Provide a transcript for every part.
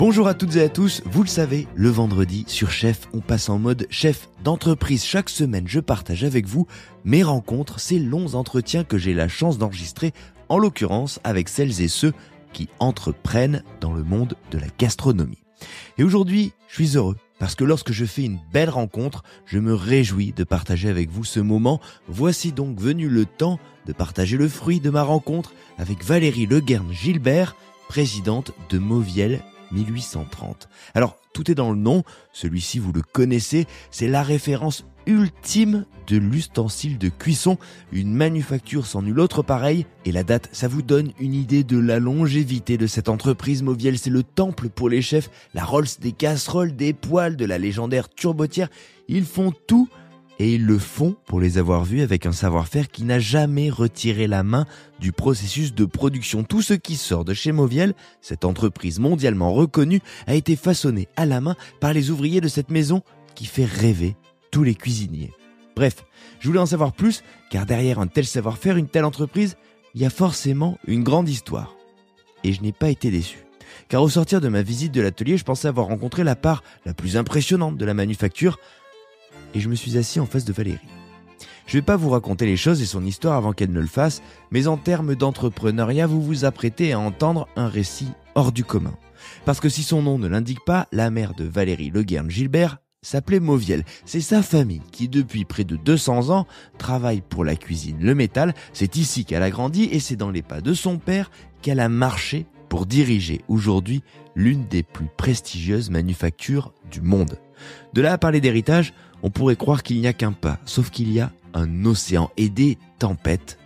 Bonjour à toutes et à tous, vous le savez, le vendredi sur Chef, on passe en mode chef d'entreprise. Chaque semaine, je partage avec vous mes rencontres, ces longs entretiens que j'ai la chance d'enregistrer, en l'occurrence avec celles et ceux qui entreprennent dans le monde de la gastronomie. Et aujourd'hui, je suis heureux parce que lorsque je fais une belle rencontre, je me réjouis de partager avec vous ce moment. Voici donc venu le temps de partager le fruit de ma rencontre avec Valérie Leguern-Gilbert, présidente de Mauviel 1830. Alors, tout est dans le nom, celui-ci vous le connaissez, c'est la référence ultime de l'ustensile de cuisson, une manufacture sans nul autre pareil, et la date, ça vous donne une idée de la longévité de cette entreprise. Mauviel, c'est le temple pour les chefs, la Rolls des casseroles, des poêles, de la légendaire turbotière, ils font tout. Et ils le font pour les avoir vus avec un savoir-faire qui n'a jamais retiré la main du processus de production. Tout ce qui sort de chez Mauviel, cette entreprise mondialement reconnue, a été façonné à la main par les ouvriers de cette maison qui fait rêver tous les cuisiniers. Bref, je voulais en savoir plus, car derrière un tel savoir-faire, une telle entreprise, il y a forcément une grande histoire. Et je n'ai pas été déçu. Car au sortir de ma visite de l'atelier, je pensais avoir rencontré la part la plus impressionnante de la manufacture, et je me suis assis en face de Valérie. Je vais pas vous raconter les choses et son histoire avant qu'elle ne le fasse, mais en termes d'entrepreneuriat, vous vous apprêtez à entendre un récit hors du commun. Parce que si son nom ne l'indique pas, la mère de Valérie Leguern-Gilbert s'appelait Mauviel. C'est sa famille qui, depuis près de 200 ans, travaille pour la cuisine, le métal. C'est ici qu'elle a grandi et c'est dans les pas de son père qu'elle a marché pour diriger aujourd'hui l'une des plus prestigieuses manufactures du monde. De là à parler d'héritage, on pourrait croire qu'il n'y a qu'un pas, sauf qu'il y a un océan et des tempêtes.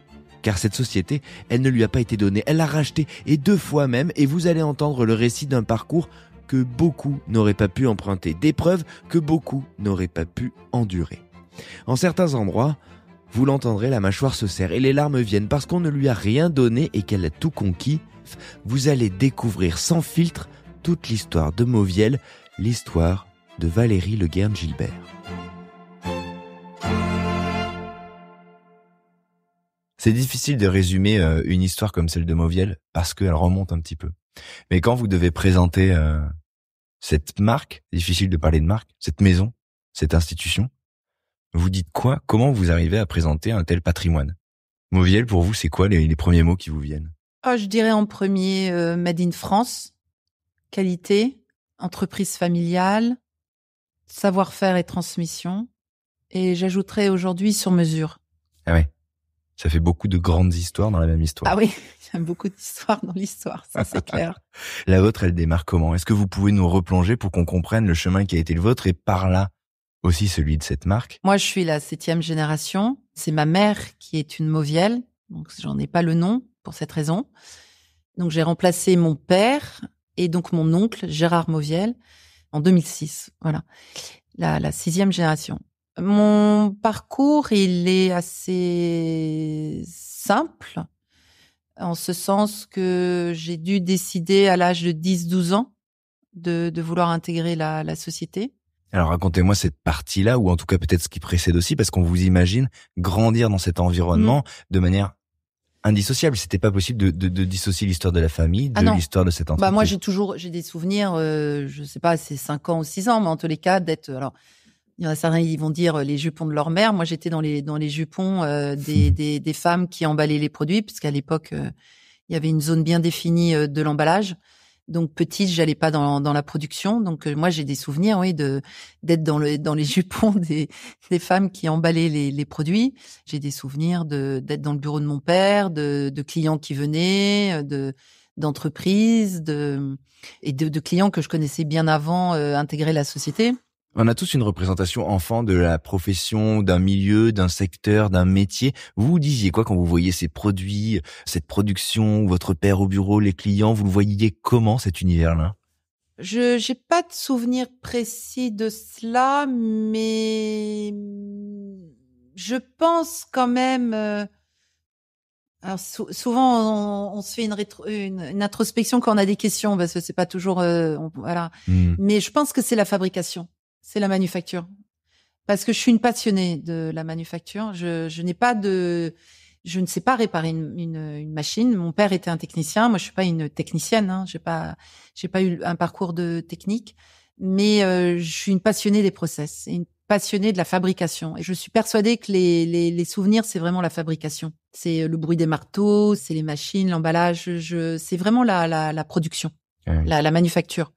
Car cette société, elle ne lui a pas été donnée, elle l'a rachetée, et 2 fois même, et vous allez entendre le récit d'un parcours que beaucoup n'auraient pas pu emprunter, d'épreuves que beaucoup n'auraient pas pu endurer. En certains endroits, vous l'entendrez, la mâchoire se serre et les larmes viennent parce qu'on ne lui a rien donné et qu'elle a tout conquis. Vous allez découvrir sans filtre toute l'histoire de Mauviel, l'histoire de Valérie Leguern-Gilbert. C'est difficile de résumer une histoire comme celle de Mauviel parce qu'elle remonte un petit peu. Mais quand vous devez présenter cette marque, c'est difficile de parler de marque, cette maison, cette institution, vous dites quoi? Comment vous arrivez à présenter un tel patrimoine? Mauviel, pour vous, c'est quoi les premiers mots qui vous viennent? Je dirais en premier Made in France, qualité, entreprise familiale, savoir-faire et transmission. Et j'ajouterais aujourd'hui sur mesure. Ah ouais. Ça fait beaucoup de grandes histoires dans la même histoire. Ah oui, il y a beaucoup d'histoires dans l'histoire, ça c'est clair. La vôtre, elle démarre comment? Est-ce que vous pouvez nous replonger pour qu'on comprenne le chemin qui a été le vôtre et par là aussi celui de cette marque? Moi, je suis la 7e génération. C'est ma mère qui est une Mauviel, donc j'en ai pas le nom pour cette raison. Donc j'ai remplacé mon père et donc mon oncle Gérard Mauviel en 2006. Voilà, la 6e génération. Mon parcours, il est assez simple, en ce sens que j'ai dû décider à l'âge de 10-12 ans de vouloir intégrer la société. Alors racontez-moi cette partie-là, ou en tout cas peut-être ce qui précède aussi, parce qu'on vous imagine grandir dans cet environnement de manière indissociable. C'était pas possible de dissocier l'histoire de la famille de l'histoire de cette entreprise. Moi j'ai des souvenirs, je sais pas, c'est 5 ans ou 6 ans, mais en tous les cas d'être... Alors, il y en a certains, ils vont dire les jupons de leur mère. Moi, j'étais dans les jupons des femmes qui emballaient les produits, puisqu'à l'époque, il y avait une zone bien définie de l'emballage. Donc, petite, j'allais pas dans la production. Donc, moi, j'ai des souvenirs, oui, d'être dans les jupons des femmes qui emballaient les produits. J'ai des souvenirs d'être dans le bureau de mon père, de clients qui venaient, d'entreprises, et de clients que je connaissais bien avant intégrer la société. On a tous une représentation enfant de la profession, d'un milieu, d'un secteur, d'un métier. Vous disiez quoi quand vous voyez ces produits, cette production, votre père au bureau, les clients, vous le voyiez comment cet univers-là? J'ai pas de souvenir précis de cela, mais je pense quand même. Alors souvent on se fait une introspection quand on a des questions parce que c'est pas toujours voilà. Mais je pense que c'est la fabrication. C'est la manufacture. Parce que je suis une passionnée de la manufacture. Je n'ai pas Je ne sais pas réparer une machine. Mon père était un technicien. Moi, je suis pas une technicienne. Hein. J'ai pas eu un parcours de technique, mais je suis une passionnée des process, et une passionnée de la fabrication. Et je suis persuadée que les souvenirs, c'est vraiment la fabrication. C'est le bruit des marteaux, c'est les machines, l'emballage. C'est vraiment la production, la manufacture.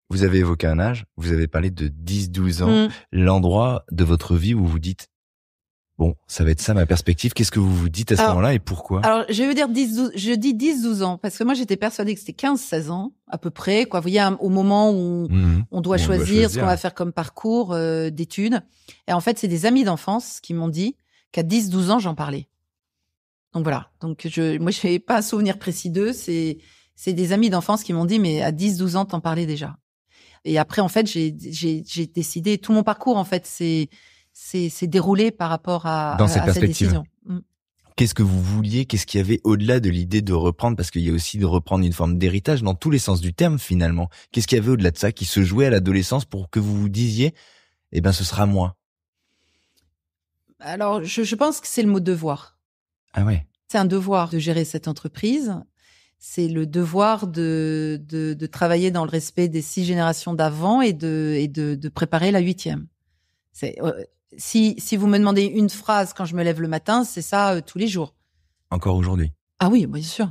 Vous avez évoqué un âge. Vous avez parlé de 10-12 ans. L'endroit de votre vie où vous dites, bon, ça va être ça ma perspective. Qu'est-ce que vous vous dites à ce moment-là et pourquoi? Alors, je veux dire 10-12, je dis 10-12 ans parce que moi j'étais persuadée que c'était 15-16 ans à peu près, quoi. Vous voyez, au moment où on doit choisir ce qu'on va faire comme parcours d'études. Et en fait, c'est des amis d'enfance qui m'ont dit qu'à 10-12 ans, j'en parlais. Donc voilà. Donc moi je n'ai pas un souvenir précis d'eux, c'est des amis d'enfance qui m'ont dit mais à 10-12 ans, t'en parlais déjà. Et après en fait, j'ai décidé, tout mon parcours en fait c'est déroulé par rapport à cette décision. Qu'est-ce que vous vouliez? Qu'est-ce qu'il y avait au-delà de l'idée de reprendre? Parce qu'il y a aussi de reprendre une forme d'héritage dans tous les sens du terme, finalement. Qu'est-ce qu'il y avait au-delà de ça qui se jouait à l'adolescence pour que vous vous disiez, eh ben, ce sera moi? Alors, je pense que c'est le mot devoir. Ah ouais. C'est un devoir de gérer cette entreprise. C'est le devoir de travailler dans le respect des 6 générations d'avant et de préparer la 8e. Si vous me demandez une phrase quand je me lève le matin, c'est ça tous les jours. Encore aujourd'hui? Ah oui, bien sûr.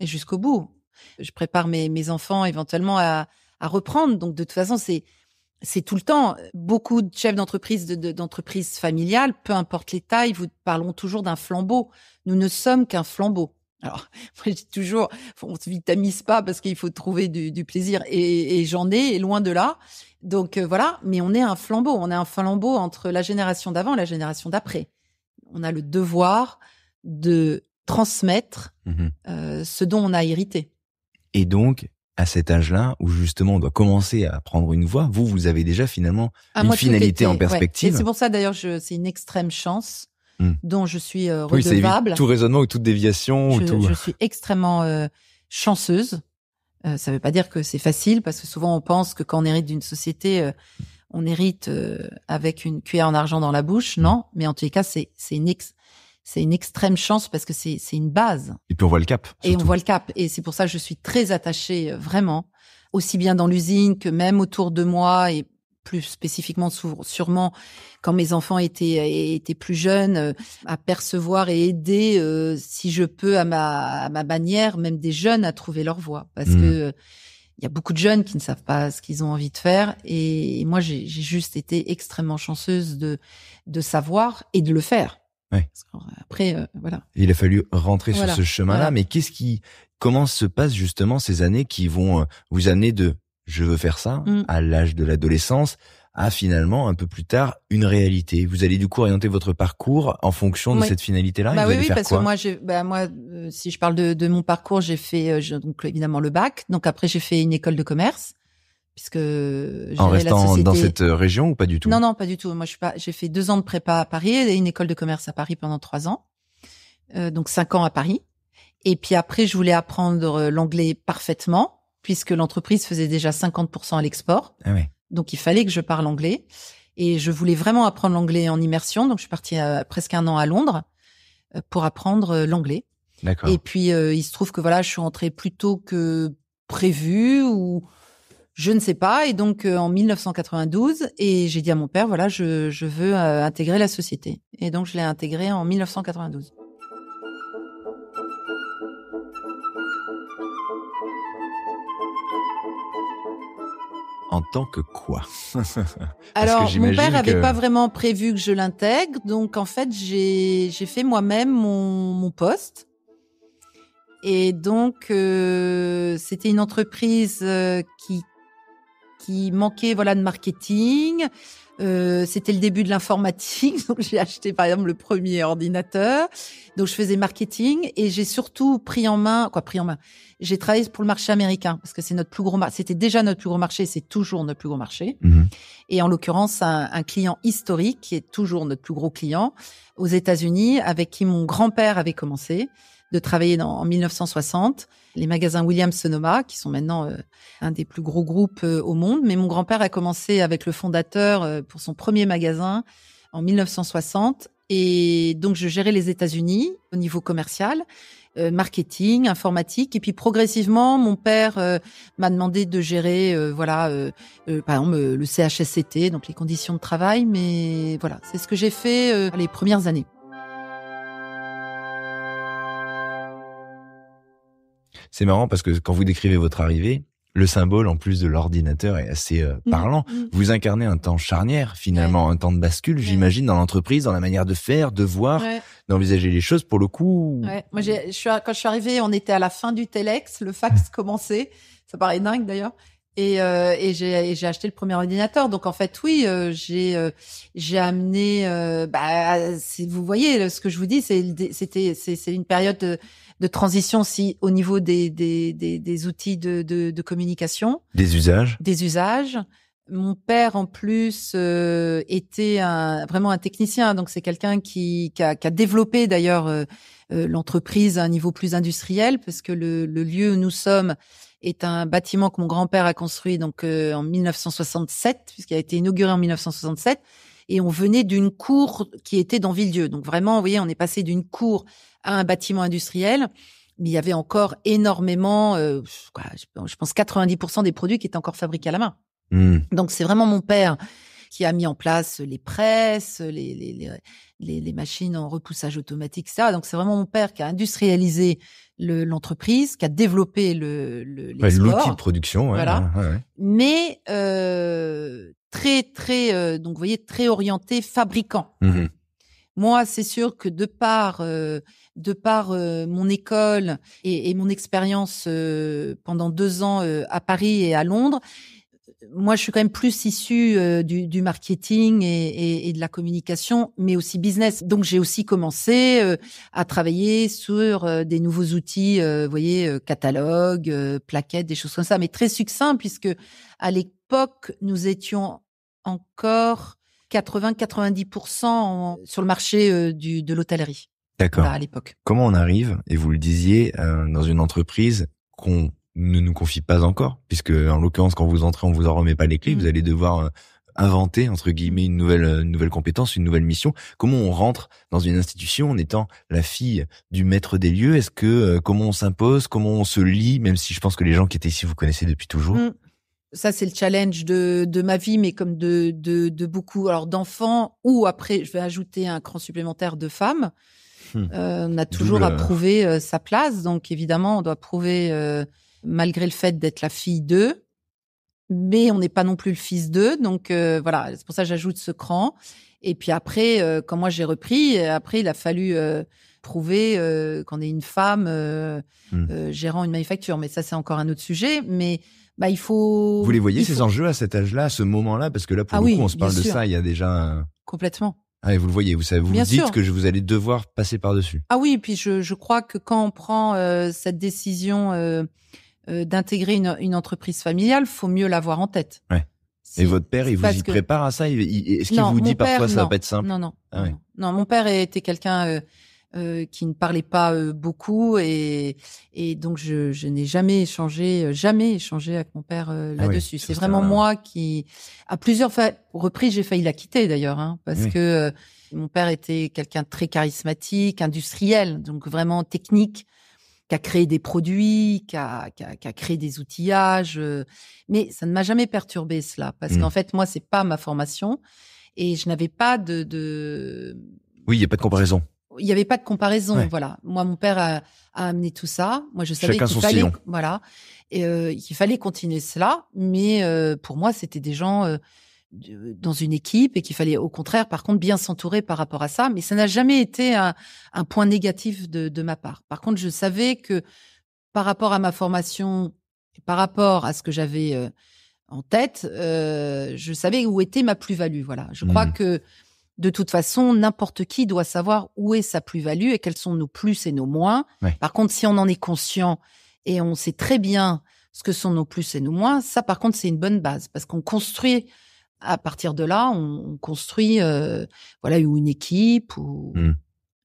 Et jusqu'au bout. Je prépare mes enfants éventuellement à reprendre. Donc de toute façon, c'est tout le temps. Beaucoup de chefs d'entreprise familiales, peu importe les tailles, vous parleront toujours d'un flambeau. Nous ne sommes qu'un flambeau. Alors, moi, je dis toujours, on se vitamise pas parce qu'il faut trouver du plaisir. Et j'en ai, loin de là. Donc voilà, mais on est un flambeau. On est un flambeau entre la génération d'avant et la génération d'après. On a le devoir de transmettre ce dont on a hérité. Et donc, à cet âge-là, où justement on doit commencer à prendre une voie, vous avez déjà finalement une finalité en perspective. Ouais. Et c'est pour ça d'ailleurs, c'est une extrême chance dont je suis redevable. Oui, tout raisonnement ou toute déviation. Je suis extrêmement chanceuse. Ça veut pas dire que c'est facile, parce que souvent on pense que quand on hérite d'une société, on hérite avec une cuillère en argent dans la bouche. Non, mais en tous les cas, c'est une extrême chance parce que c'est une base. Et puis on voit le cap. Surtout. Et on voit le cap. Et c'est pour ça que je suis très attachée, vraiment, aussi bien dans l'usine que même autour de moi, et plus spécifiquement sûrement quand mes enfants étaient plus jeunes, à percevoir et aider, si je peux, à ma manière, même des jeunes à trouver leur voie. Parce que il y a beaucoup de jeunes qui ne savent pas ce qu'ils ont envie de faire. Et moi, j'ai juste été extrêmement chanceuse de savoir et de le faire. Ouais. Après, voilà. Il a fallu rentrer sur ce chemin-là. Voilà. Mais comment se passent justement ces années qui vont vous amener de je veux faire ça à l'âge de l'adolescence à finalement un peu plus tard une réalité? Vous allez du coup orienter votre parcours en fonction de cette finalité-là. Bah oui, parce que moi, si je parle de mon parcours, j'ai fait donc évidemment le bac. Donc après, j'ai fait une école de commerce. Puisque en restant dans cette région ou pas du tout? Non, pas du tout. Moi, j'ai fait 2 ans de prépa à Paris et une école de commerce à Paris pendant 3 ans. Donc 5 ans à Paris. Et puis après, je voulais apprendre l'anglais parfaitement, puisque l'entreprise faisait déjà 50% à l'export. Ah ouais. Donc il fallait que je parle anglais. Et je voulais vraiment apprendre l'anglais en immersion. Donc je suis partie presque 1 an à Londres pour apprendre l'anglais. D'accord. Et puis il se trouve que voilà, je suis rentrée plus tôt que prévu, ou je ne sais pas. Et donc, en 1992, et j'ai dit à mon père, voilà, je veux intégrer la société. Et donc, je l'ai intégré en 1992. En tant que quoi? Alors, mon père n'avait pas vraiment prévu que je l'intègre. Donc, en fait, j'ai fait moi-même mon poste. Et donc, c'était une entreprise qui manquait de marketing. C'était le début de l'informatique, donc j'ai acheté par exemple le premier ordinateur. Donc je faisais marketing et j'ai surtout pris en main. J'ai travaillé pour le marché américain parce que c'est notre plus gros marché. C'était déjà notre plus gros marché, c'est toujours notre plus gros marché. Et en l'occurrence, un client historique qui est toujours notre plus gros client aux États-Unis, avec qui mon grand-père avait commencé de travailler en 1960, les magasins Williams-Sonoma, qui sont maintenant un des plus gros groupes au monde. Mais mon grand-père a commencé avec le fondateur pour son premier magasin en 1960 Et donc, je gérais les États-Unis au niveau commercial, marketing, informatique. Et puis, progressivement, mon père m'a demandé de gérer, par exemple, le CHSCT, donc les conditions de travail. Mais voilà, c'est ce que j'ai fait les premières années. C'est marrant parce que quand vous décrivez votre arrivée, le symbole, en plus de l'ordinateur, est assez parlant. Vous incarnez un temps charnière, finalement, un temps de bascule, j'imagine, dans l'entreprise, dans la manière de faire, de voir, d'envisager les choses. Pour le coup... Moi, quand je suis arrivée, on était à la fin du Telex, le fax commençait. Ça paraît dingue, d'ailleurs. Et j'ai acheté le premier ordinateur. Donc, en fait, oui, j'ai amené... vous voyez, ce que je vous dis, c'est une période de transition aussi au niveau des outils de communication. Des usages. Des usages. Mon père, en plus, était vraiment un technicien. Donc, c'est quelqu'un qui a développé, d'ailleurs, l'entreprise à un niveau plus industriel, parce que le lieu où nous sommes est un bâtiment que mon grand-père a construit donc en 1967, puisqu'il a été inauguré en 1967. Et on venait d'une cour qui était dans Villedieu. Donc, vraiment, vous voyez, on est passé d'une cour à un bâtiment industriel, mais il y avait encore énormément, je pense 90% des produits qui étaient encore fabriqués à la main. Donc, c'est vraiment mon père qui a mis en place les presses, les machines en repoussage automatique, ça. Donc, c'est vraiment mon père qui a industrialisé l'entreprise, qui a développé l'export. L'outil de production, voilà. Mais très, très, donc vous voyez, très orienté fabricant. Moi, c'est sûr que de par mon école et mon expérience pendant 2 ans à Paris et à Londres, moi, je suis quand même plus issue du marketing et de la communication, mais aussi business. Donc, j'ai aussi commencé à travailler sur des nouveaux outils, vous voyez, catalogue, plaquettes, des choses comme ça, mais très succinct, puisque à l'époque, nous étions encore 80-90% sur le marché de l'hôtellerie. D'accord. À l'époque. Comment on arrive, et vous le disiez, dans une entreprise qu'on ne nous confie pas encore, puisque en l'occurrence, quand vous entrez, on vous en remet pas les clés, vous allez devoir inventer, entre guillemets, une nouvelle compétence, une nouvelle mission. Comment on rentre dans une institution en étant la fille du maître des lieux? Est-ce que, comment on s'impose, comment on se lie, même si je pense que les gens qui étaient ici, vous connaissez depuis toujours? Ça, c'est le challenge de ma vie, mais comme de beaucoup, alors d'enfants, ou après, je vais ajouter un cran supplémentaire de femmes. On a toujours à prouver sa place. Donc, évidemment, on doit prouver, malgré le fait d'être la fille d'eux, mais on n'est pas non plus le fils d'eux. Donc, voilà, c'est pour ça que j'ajoute ce cran. Et puis après, quand moi j'ai repris, après, il a fallu prouver qu'on est une femme gérant une manufacture. Mais ça, c'est encore un autre sujet. Mais il faut... Vous les voyez, ces enjeux, à cet âge-là, à ce moment-là? Parce que là, pour le coup, on se parle de ça il y a déjà... Complètement. Ah, et vous le voyez, vous savez, vous Bien dites sûr. que vous allez devoir passer par-dessus. Ah oui, puis je crois que quand on prend cette décision d'intégrer une entreprise familiale, faut mieux l'avoir en tête. Ouais. Et votre père, il vous y prépare à ça? Est-ce qu'il vous dit parfois ça va pas être simple? Non. Non, mon père était quelqu'un qui ne parlait pas beaucoup et donc je n'ai jamais échangé avec mon père là-dessus. C'est vraiment moi qui, à plusieurs reprises, j'ai failli la quitter d'ailleurs, parce que mon père était quelqu'un de très charismatique, industriel, donc vraiment technique, qui a créé des produits, qui a créé des outillages, mais ça ne m'a jamais perturbé cela, parce qu'en fait moi c'est pas ma formation et je n'avais pas de... Oui, il y a pas de comparaison. Il n'y avait pas de comparaison, voilà. Moi, mon père a amené tout ça. Moi, je savais qu'il fallait, voilà, et qu'il fallait continuer cela. Mais pour moi, c'était des gens dans une équipe et qu'il fallait, au contraire, par contre, bien s'entourer par rapport à ça. Mais ça n'a jamais été un point négatif de ma part. Par contre, je savais que par rapport à ma formation, et par rapport à ce que j'avais en tête, je savais où était ma plus-value. Voilà. Je crois que de toute façon, n'importe qui doit savoir où est sa plus-value et quels sont nos plus et nos moins. Par contre, si on en est conscient et on sait très bien ce que sont nos plus et nos moins, ça, par contre, c'est une bonne base parce qu'on construit, à partir de là, on construit, voilà, une équipe ou...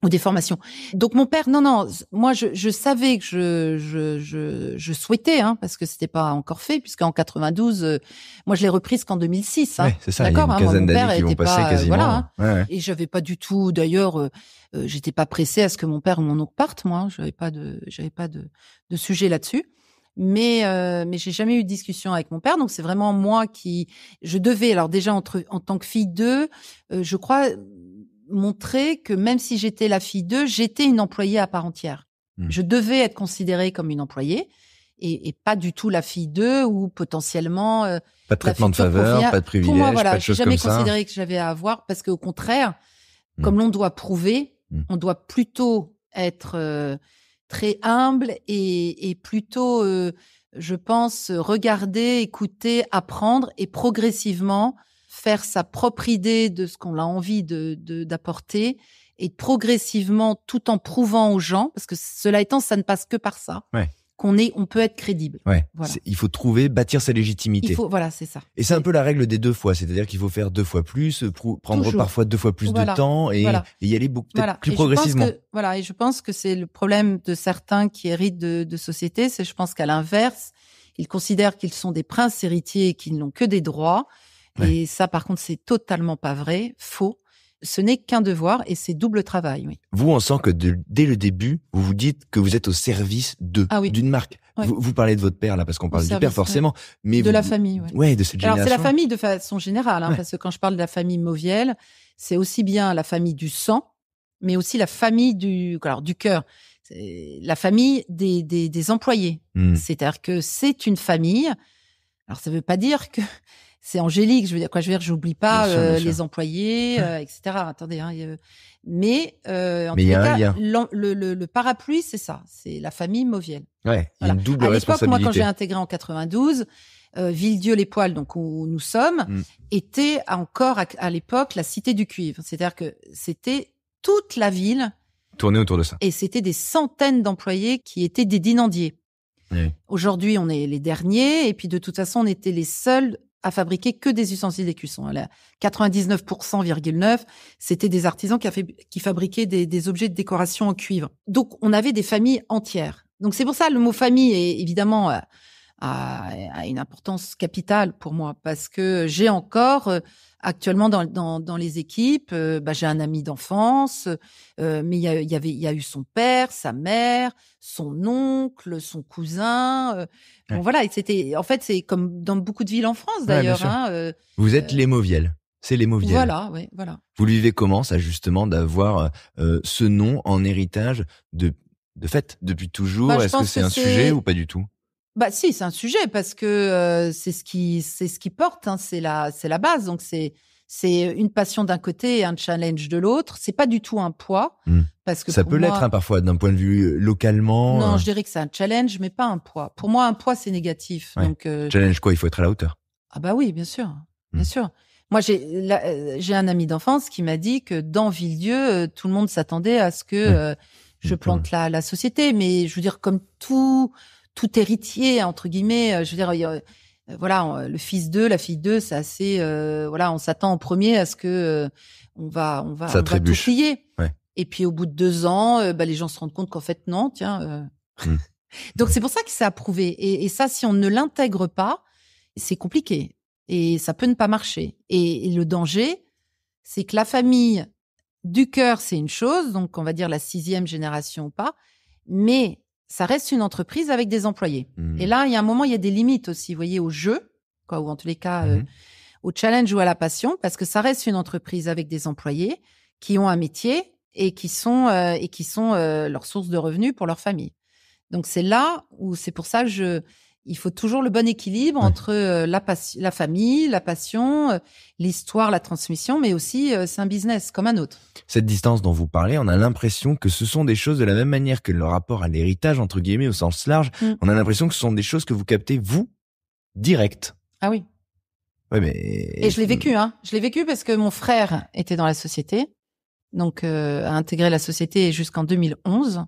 ou des formations. Donc mon père, non, moi je savais que je souhaitais, parce que c'était pas encore fait, puisqu'en 92, moi je l'ai reprise qu'en 2006. Ouais, c'est ça. D'accord, il y a une quinzaine mon père d'années qui vont était passer pas, quasiment. voilà. Ouais. Et j'avais pas du tout, d'ailleurs, j'étais pas pressée à ce que mon père ou mon oncle partent, moi. J'avais pas de sujet là-dessus. Mais j'ai jamais eu de discussion avec mon père, donc c'est vraiment moi qui je devais. Alors déjà en tant que fille d'eux, je crois montrer que même si j'étais la fille d'eux, j'étais une employée à part entière. Je devais être considérée comme une employée et pas du tout la fille d'eux ou potentiellement pas de traitement de faveur, pas de privilège, pour moi, voilà, pas de choses comme ça. J'ai jamais considéré que j'avais à avoir parce qu'au contraire, comme l'on doit prouver, on doit plutôt être très humble et plutôt, je pense, regarder, écouter, apprendre et progressivement faire sa propre idée de ce qu'on a envie d'apporter et progressivement, tout en prouvant aux gens, parce que cela étant, ça ne passe que par ça, on peut être crédible. Ouais. Voilà. Il faut bâtir sa légitimité. Voilà, c'est ça. Et c'est un peu la règle des 2 fois, c'est-à-dire qu'il faut faire 2 fois plus, prendre Toujours. Parfois 2 fois plus de temps et y aller peut-être plus progressivement. Et je pense que c'est le problème de certains qui héritent de sociétés, c'est je pense qu'à l'inverse, ils considèrent qu'ils sont des princes héritiers et qu'ils n'ont que des droits. Et ça, par contre, c'est totalement pas vrai, faux. Ce n'est qu'un devoir et c'est double travail. Oui. Vous, on sent que dès le début, vous vous dites que vous êtes au service d'une marque. Oui. Vous parlez de votre père là parce qu'on parle du père forcément, mais la famille. Ouais, de cette génération. Alors c'est la famille de façon générale, parce que quand je parle de la famille Mauviel, c'est aussi bien la famille du sang, mais aussi la famille du cœur. C'est la famille des employés. C'est-à-dire que c'est une famille. Alors ça veut pas dire que c'est angélique, je veux dire, j'oublie pas bien sûr. Les employés, etc. Attendez, mais en tous les cas, le parapluie, c'est ça, c'est la famille Mauviel. Ouais, il y a une double responsabilité. Moi, quand j'ai intégré en 92, Villedieu-les-Poêles, donc où nous sommes, était encore à l'époque la cité du cuivre. C'est-à-dire que c'était toute la ville tournée autour de ça. Et c'était des centaines d'employés qui étaient des dinandiers. Oui. Aujourd'hui, on est les derniers, et puis de toute façon, on était les seuls à fabriquer que des ustensiles d'écusson. 99,9%, c'était des artisans qui fabriquaient des objets de décoration en cuivre. Donc, on avait des familles entières. Donc, c'est pour ça, le mot famille est évidemment a une importance capitale pour moi, parce que j'ai encore actuellement dans les équipes, j'ai un ami d'enfance, mais il y a eu son père, sa mère, son oncle, son cousin. Bon voilà, et c'est comme dans beaucoup de villes en France d'ailleurs. Vous êtes les Mauviel. C'est les Mauviel. Voilà. Vous le vivez comment, ça, justement, d'avoir ce nom en héritage de fait depuis toujours? Est-ce que c'est un sujet ou pas du tout? Si, c'est un sujet parce que c'est ce qui porte, c'est la base. Donc c'est une passion d'un côté et un challenge de l'autre. C'est pas du tout un poids parce que ça peut l'être parfois d'un point de vue localement. Non, je dirais que c'est un challenge, mais pas un poids. Pour moi, un poids c'est négatif. Ouais. Donc challenge quoi? Il faut être à la hauteur. Ah bah oui, bien sûr. Moi, j'ai un ami d'enfance qui m'a dit que dans Villedieu, tout le monde s'attendait à ce que je plante la société. Mais je veux dire, comme tout héritier, entre guillemets, je veux dire, le fils d'eux, la fille d'eux, c'est assez, on s'attend en premier à ce que on va tout plier. Ouais. Et puis au bout de 2 ans, les gens se rendent compte qu'en fait non, tiens. Donc c'est pour ça que c'est approuvé. Et ça, si on ne l'intègre pas, c'est compliqué. Et ça peut ne pas marcher. Et le danger, c'est que la famille du cœur, c'est une chose, donc on va dire la 6e génération ou pas, mais ça reste une entreprise avec des employés. Et là, il y a un moment, il y a des limites aussi, vous voyez, au jeu, ou en tous les cas, au challenge ou à la passion, parce que ça reste une entreprise avec des employés qui ont un métier et qui sont leur source de revenus pour leur famille. Donc c'est là où c'est pour ça que il faut toujours le bon équilibre entre la famille, la passion, l'histoire, la transmission, mais aussi c'est un business comme un autre. Cette distance dont vous parlez, on a l'impression que ce sont des choses de la même manière que le rapport à l'héritage, entre guillemets, au sens large. On a l'impression que ce sont des choses que vous captez, vous, direct. Ah oui. Ouais, mais... Et je l'ai vécu, Je l'ai vécu parce que mon frère était dans la société, donc a intégré la société jusqu'en 2011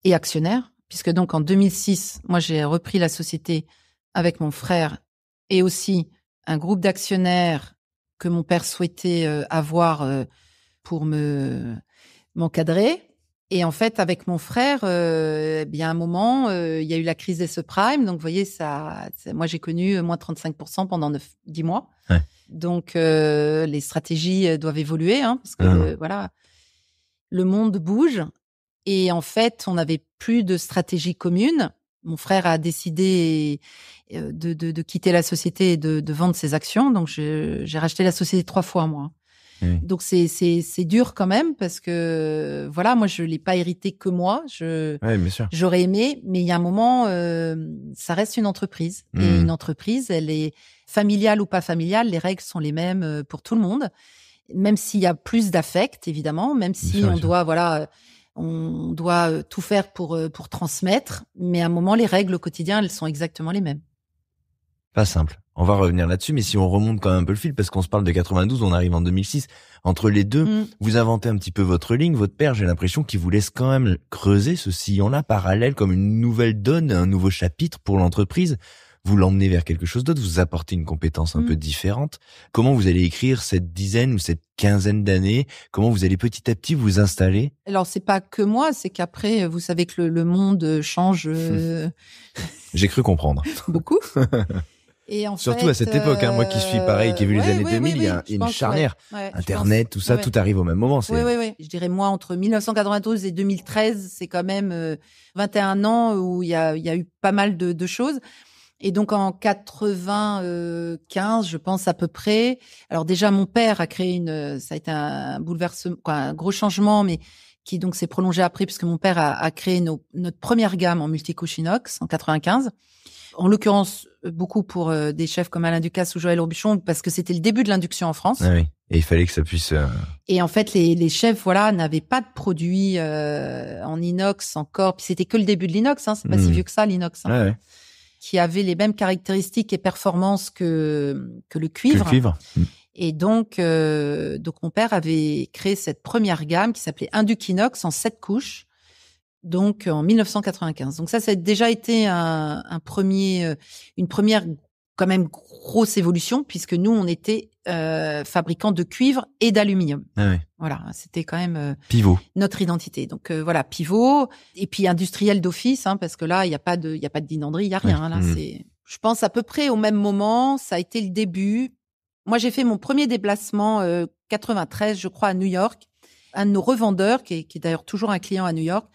et actionnaire. Puisque donc en 2006, moi j'ai repris la société avec mon frère et aussi un groupe d'actionnaires que mon père souhaitait avoir pour me m'encadrer. Et en fait, avec mon frère, bien à un moment, il y a eu la crise des subprimes. Donc, vous voyez, moi, j'ai connu moins 35% pendant 10 mois. Ouais. Donc, les stratégies doivent évoluer, parce que voilà, le monde bouge. Et en fait, on n'avait plus de stratégie commune. Mon frère a décidé de quitter la société et de vendre ses actions. Donc, j'ai racheté la société 3 fois, moi. Oui. Donc, c'est dur quand même parce que, voilà, moi, je l'ai pas hérité que moi. Ouais, bien sûr. J'aurais aimé, mais il y a un moment, ça reste une entreprise. Et une entreprise, elle est familiale ou pas familiale, les règles sont les mêmes pour tout le monde. Même s'il y a plus d'affect, évidemment, même si on doit tout faire pour transmettre. Mais à un moment, les règles au quotidien, elles sont exactement les mêmes. Pas simple. On va revenir là-dessus, mais si on remonte quand même un peu le fil, parce qu'on se parle de 92, on arrive en 2006. Entre les deux, vous inventez un petit peu votre ligne. Votre père, j'ai l'impression qu'il vous laisse quand même creuser ce sillon-là parallèle comme une nouvelle donne, un nouveau chapitre pour l'entreprise. Vous l'emmenez vers quelque chose d'autre, vous apportez une compétence un peu différente. Comment vous allez écrire cette dizaine ou cette quinzaine d'années? Comment vous allez petit à petit vous installer? Alors, c'est pas que moi, c'est qu'après, vous savez que le monde change. J'ai cru comprendre. Beaucoup. Et surtout à cette époque, moi qui suis pareil, qui ai vu les années 2000, il y a une charnière. Internet, tout ça, tout arrive au même moment. Oui. Je dirais, moi, entre 1992 et 2013, c'est quand même 21 ans où il y a eu pas mal de choses. Et donc, en 95, je pense à peu près. Alors déjà, mon père a créé ça a été un bouleversement, un gros changement, mais qui donc s'est prolongé après, puisque mon père a créé notre première gamme en multicouche inox en 95. En l'occurrence, beaucoup pour des chefs comme Alain Ducasse ou Joël Robuchon, parce que c'était le début de l'induction en France. Ah oui. Et il fallait que ça puisse... Et en fait, les chefs, n'avaient pas de produits en inox encore. Puis c'était que le début de l'inox, c'est pas si vieux que ça, l'inox. Ouais. Qui avait les mêmes caractéristiques et performances que le cuivre. Et donc mon père avait créé cette première gamme qui s'appelait Induc Inox en 7 couches, donc en 1995. Donc ça a déjà été une première quand même grosse évolution, puisque nous, on était fabricants de cuivre et d'aluminium. Ah oui. Voilà, c'était quand même pivot. Notre identité. Donc voilà, pivot, et puis industriel d'office, parce que là, il y a pas de dinanderie, il y a rien. Là, je pense à peu près au même moment, ça a été le début. Moi, j'ai fait mon premier déplacement 93, je crois, à New York. Un de nos revendeurs, qui est d'ailleurs toujours un client à New York,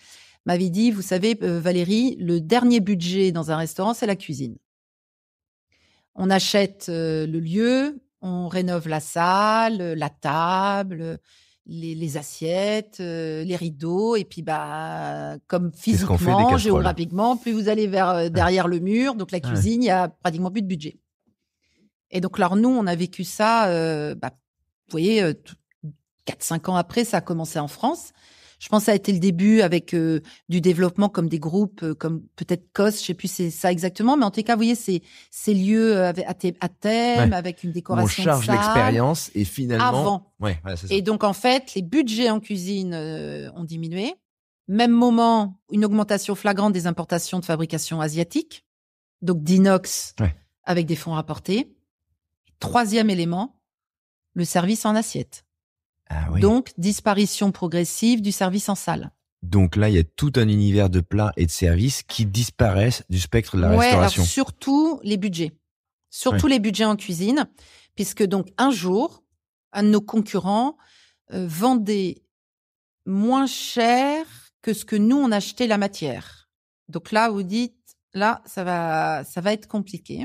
m'avait dit, vous savez, Valérie, le dernier budget dans un restaurant, c'est la cuisine. On achète le lieu, on rénove la salle, la table, les assiettes, les rideaux, et puis comme physiquement, géographiquement, plus vous allez derrière le mur, donc la cuisine, il y a pratiquement plus de budget. Et donc, alors nous, on a vécu ça, vous voyez, 4-5 ans après, ça a commencé en France. Je pense que ça a été le début avec du développement comme des groupes, comme peut-être COS, je sais plus c'est ça exactement, mais en tout cas, vous voyez, ces lieux à thème, avec une décoration. On charge l'expérience et finalement. Avant. C'est ça. Et donc, en fait, les budgets en cuisine ont diminué. Même moment, une augmentation flagrante des importations de fabrication asiatique, donc d'inox avec des fonds rapportés. Troisième élément, le service en assiette. Ah oui. Donc, disparition progressive du service en salle. Donc là, il y a tout un univers de plats et de services qui disparaissent du spectre de la restauration. Alors surtout les budgets. Surtout les budgets en cuisine, puisque donc un jour, un de nos concurrents vendait moins cher que ce que nous, on achetait la matière. Donc là, vous dites, là, ça va être compliqué.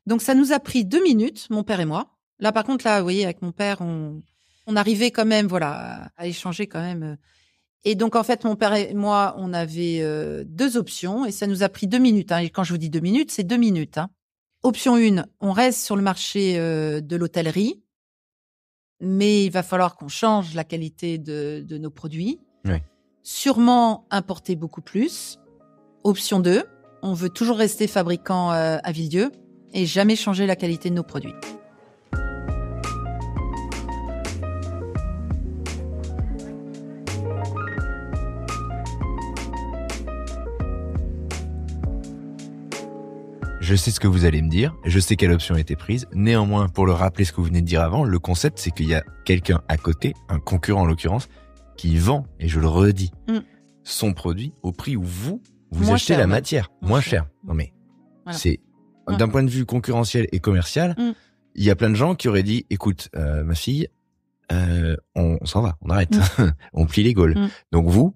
Donc ça nous a pris 2 minutes, mon père et moi. Là, par contre, là, vous voyez, avec mon père, on arrivait quand même, à échanger quand même. Et donc, en fait, mon père et moi, on avait 2 options et ça nous a pris 2 minutes. Et quand je vous dis 2 minutes, c'est 2 minutes. Option 1, on reste sur le marché de l'hôtellerie, mais il va falloir qu'on change la qualité de nos produits. Oui. Sûrement importer beaucoup plus. Option 2, on veut toujours rester fabricant à Villedieu et jamais changer la qualité de nos produits. Je sais ce que vous allez me dire, je sais quelle option a été prise. Néanmoins, pour le rappeler ce que vous venez de dire avant, le concept, c'est qu'il y a quelqu'un à côté, un concurrent en l'occurrence, qui vend, et je le redis, son produit au prix où vous Moins achetez cher, la même. matière. Moins cher. Non mais, Voilà. c'est, d'un point de vue concurrentiel et commercial, il y a plein de gens qui auraient dit, écoute, ma fille, on s'en va, on arrête. On plie les gaules. Donc vous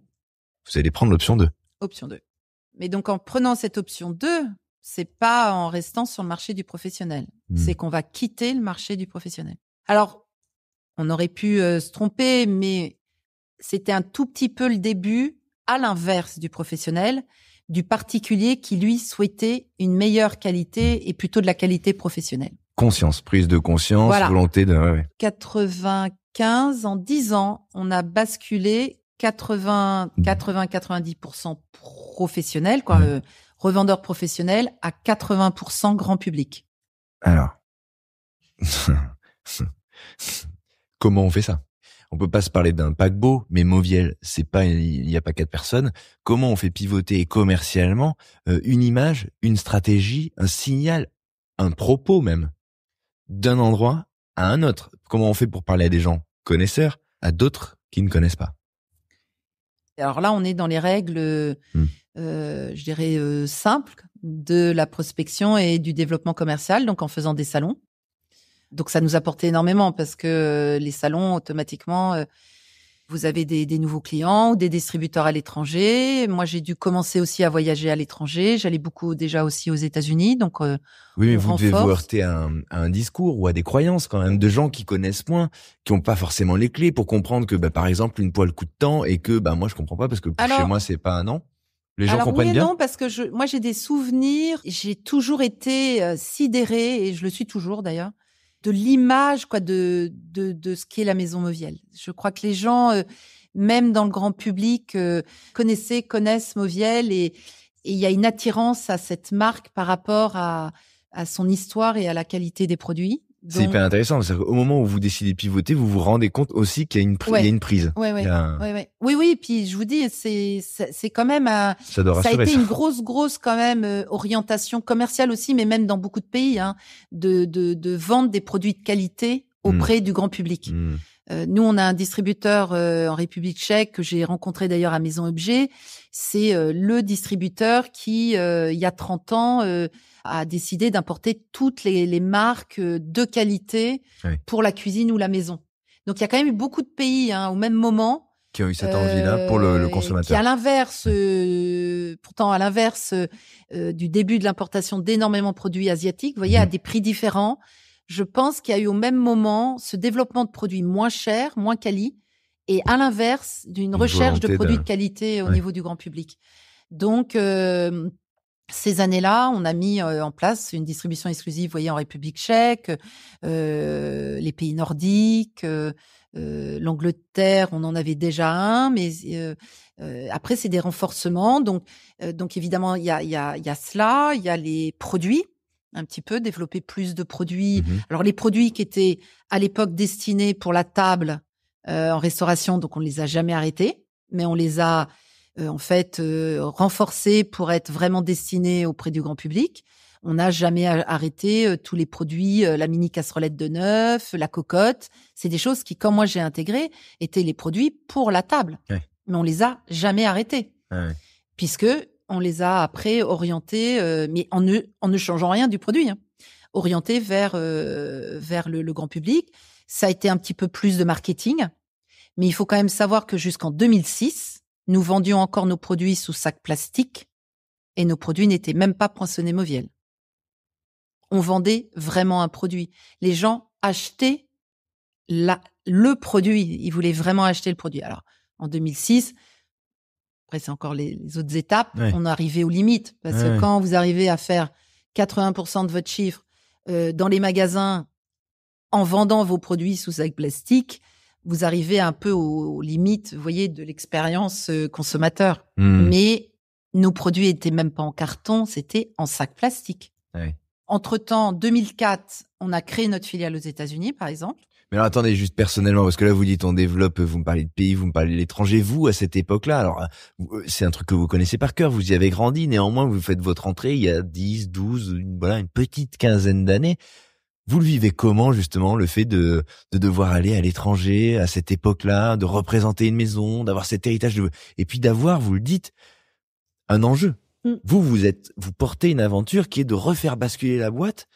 allez prendre l'option 2. Option 2. Mais donc, en prenant cette option 2, c'est pas en restant sur le marché du professionnel. C'est qu'on va quitter le marché du professionnel. Alors, on aurait pu se tromper, mais c'était un tout petit peu le début, à l'inverse du professionnel, du particulier qui, lui, souhaitait une meilleure qualité et plutôt de la qualité professionnelle. Conscience, prise de conscience, Voilà. volonté de... Ouais. 95, en 10 ans, on a basculé 80-90% professionnel, quoi, revendeur professionnel, à 80% grand public. Alors, comment on fait ça? On peut pas se parler d'un paquebot, mais Mauviel, il n'y a pas 4 personnes. Comment on fait pivoter commercialement une image, une stratégie, un signal, un propos même, d'un endroit à un autre? Comment on fait pour parler à des gens connaisseurs, à d'autres qui ne connaissent pas? Alors là, on est dans les règles, je dirais, simples de la prospection et du développement commercial, donc en faisant des salons. Donc ça nous a apporté énormément parce que les salons, automatiquement, vous avez des nouveaux clients ou des distributeurs à l'étranger. Moi, j'ai dû commencer aussi à voyager à l'étranger. J'allais beaucoup déjà aussi aux États-Unis, donc oui, mais vous devez vous renforce. heurter à un discours ou à des croyances quand même de gens qui connaissent moins, qui ont pas forcément les clés pour comprendre que par exemple une poêle coûte tant et que moi je comprends pas parce que chez moi c'est pas non. Les gens comprennent oui et bien. non, parce que moi j'ai des souvenirs. J'ai toujours été sidérée et je le suis toujours d'ailleurs de l'image de ce qu'est la Maison Mauviel. Je crois que les gens, même dans le grand public, connaissent Mauviel et il y a une attirance à cette marque par rapport à son histoire et à la qualité des produits. Donc, c'est hyper intéressant. C'est-à-dire qu'au moment où vous décidez de pivoter, vous vous rendez compte aussi qu'il y a une prise. Oui. Et puis je vous dis, c'est quand même ça doit rassurer, ça a été une grosse quand même orientation commerciale aussi, mais même dans beaucoup de pays, de vendre des produits de qualité auprès du grand public. Nous, on a un distributeur en République tchèque que j'ai rencontré d'ailleurs à Maison Objet. C'est le distributeur qui, il y a 30 ans, a décidé d'importer toutes les marques de qualité pour la cuisine ou la maison. Donc, il y a quand même eu beaucoup de pays au même moment qui ont eu cette envie-là pour le consommateur. Qui, à l'inverse, pourtant à l'inverse du début de l'importation d'énormément de produits asiatiques, vous voyez, à des prix différents. Je pense qu'il y a eu au même moment ce développement de produits moins chers, moins quali, et à l'inverse d'une recherche de produits de qualité au niveau du grand public. Donc, ces années-là, on a mis en place une distribution exclusive, vous voyez, en République tchèque, les pays nordiques, l'Angleterre, on en avait déjà un, mais après, c'est des renforcements. Donc évidemment, il y a cela, il y a les produits, un petit peu, développer plus de produits. Alors, les produits qui étaient à l'époque destinés pour la table en restauration, donc on ne les a jamais arrêtés, mais on les a renforcés pour être vraiment destinés auprès du grand public. On n'a jamais arrêté tous les produits, la mini casserolette de neuf, la cocotte. C'est des choses qui, quand moi j'ai intégré, étaient les produits pour la table. Mais on les a jamais arrêtés. Puisque on les a après orientés, mais en ne changeant rien du produit, orientés vers le grand public. Ça a été un petit peu plus de marketing. Mais il faut quand même savoir que jusqu'en 2006, nous vendions encore nos produits sous sac plastique et nos produits n'étaient même pas poinçonnés Mauviel. On vendait vraiment un produit. Les gens achetaient le produit. Ils voulaient vraiment acheter le produit. Alors, en 2006, après c'est encore les autres étapes, on arrivait aux limites. Parce que quand vous arrivez à faire 80% de votre chiffre dans les magasins en vendant vos produits sous sac plastique, vous arrivez un peu aux limites, vous voyez, de l'expérience consommateur. Mais nos produits étaient même pas en carton, c'était en sac plastique. Entre-temps, en 2004, on a créé notre filiale aux États-Unis, par exemple. Mais alors attendez, juste personnellement, parce que là vous dites on développe, vous me parlez de pays, vous me parlez de l'étranger. Vous, à cette époque-là, alors c'est un truc que vous connaissez par cœur, vous y avez grandi, néanmoins vous faites votre entrée il y a 10, 12, une petite quinzaine d'années. Vous le vivez comment, justement, le fait de devoir aller à l'étranger à cette époque-là, de représenter une maison, d'avoir cet héritage et puis d'avoir, vous le dites, un enjeu. Vous portez une aventure qui est de refaire basculer la boîte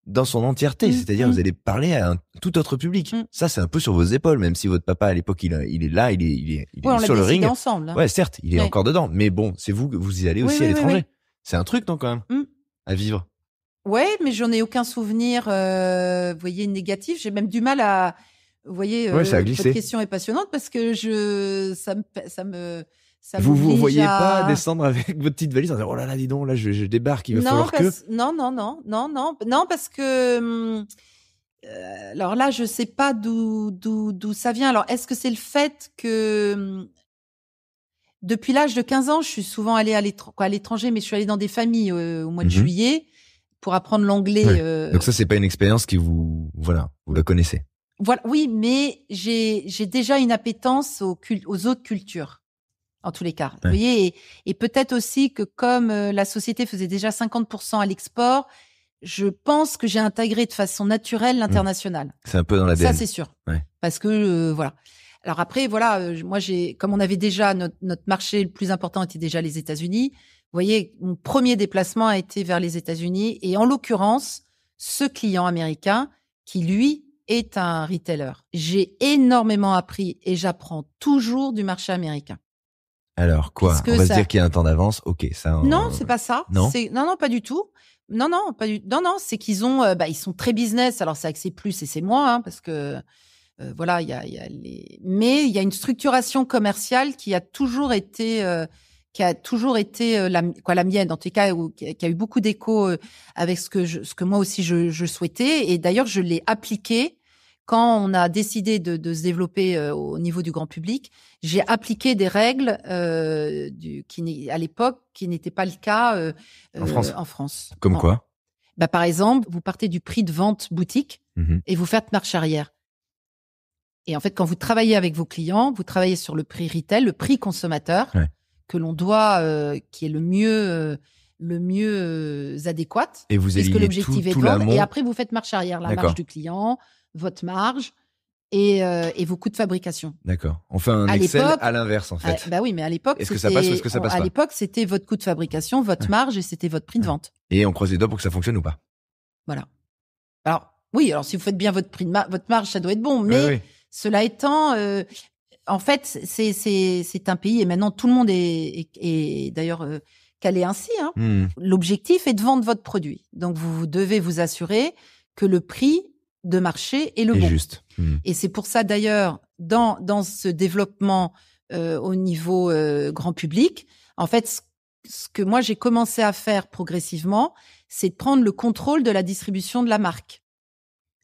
dans son entièreté, c'est-à-dire vous allez parler à un tout autre public. Ça, c'est un peu sur vos épaules, même si votre papa à l'époque il est là, il est sur le ring. Ensemble, hein. Ouais, certes, il est encore dedans, mais bon, c'est vous y allez aussi à l'étranger. Oui. C'est un truc, non, quand même, à vivre. Ouais, mais j'en ai aucun souvenir, vous voyez, négatif. J'ai même du mal à, vous voyez, votre question est passionnante parce que vous voyez pas descendre avec votre petite valise en disant, oh là là, dis donc, là, je débarque, il va falloir que... Non, parce que, alors là, je sais pas d'où ça vient. Alors, est-ce que c'est le fait que, depuis l'âge de 15 ans, je suis souvent allée à l'étranger, mais je suis allée dans des familles au mois de juillet pour apprendre l'anglais. Ouais. Donc ça, c'est pas une expérience qui vous la connaissez. Voilà, oui, mais j'ai déjà une appétence aux autres cultures. En tous les cas, vous voyez, et peut-être aussi que comme la société faisait déjà 50% à l'export, je pense que j'ai intégré de façon naturelle l'international. C'est un peu dans l'ADN. Ça, c'est sûr. Ouais. Parce que voilà. Alors après, voilà, moi comme on avait déjà notre marché le plus important était déjà les États-Unis. Vous voyez, mon premier déplacement a été vers les États-Unis, et en l'occurrence, ce client américain qui lui est un retailer. J'ai énormément appris et j'apprends toujours du marché américain. Alors quoi? On va se dire qu'il y a un temps d'avance. Ok, ça. Non, c'est pas ça. Non, pas du tout. Non, c'est qu'ils ont, ils sont très business. Alors c'est que c'est plus et c'est moins, hein, parce que voilà, mais il y a une structuration commerciale qui a toujours été la mienne, en tout cas, qui a eu beaucoup d'écho avec ce que moi aussi je souhaitais. Et d'ailleurs, je l'ai appliqué. Quand on a décidé de se développer au niveau du grand public, j'ai appliqué des règles à l'époque qui n'étaient pas le cas en France. Comme quoi? Par exemple, vous partez du prix de vente boutique et vous faites marche arrière. Et en fait, quand vous travaillez avec vos clients, vous travaillez sur le prix retail, le prix consommateur, que l'on doit, qui est le mieux adéquat. Et vous éliminez puisque l'objectif est de vendre. Et après, vous faites marche arrière, la marge du client, votre marge et vos coûts de fabrication. D'accord. On fait un Excel à l'inverse, en fait. Oui, mais à l'époque, est-ce que ça passe ou est-ce que ça passe pas? À l'époque, c'était votre coût de fabrication, votre marge et c'était votre prix de vente. Et on croise les doigts pour que ça fonctionne ou pas? Voilà. Alors, oui, si vous faites bien votre votre marge, ça doit être bon. Mais cela étant, en fait, c'est un pays et maintenant tout le monde est d'ailleurs calé ainsi. Hein. L'objectif est de vendre votre produit. Donc, vous devez vous assurer que le prix de marché est le bon. Juste. Et c'est pour ça d'ailleurs dans ce développement au niveau grand public, en fait, ce que moi j'ai commencé à faire progressivement, c'est de prendre le contrôle de la distribution de la marque.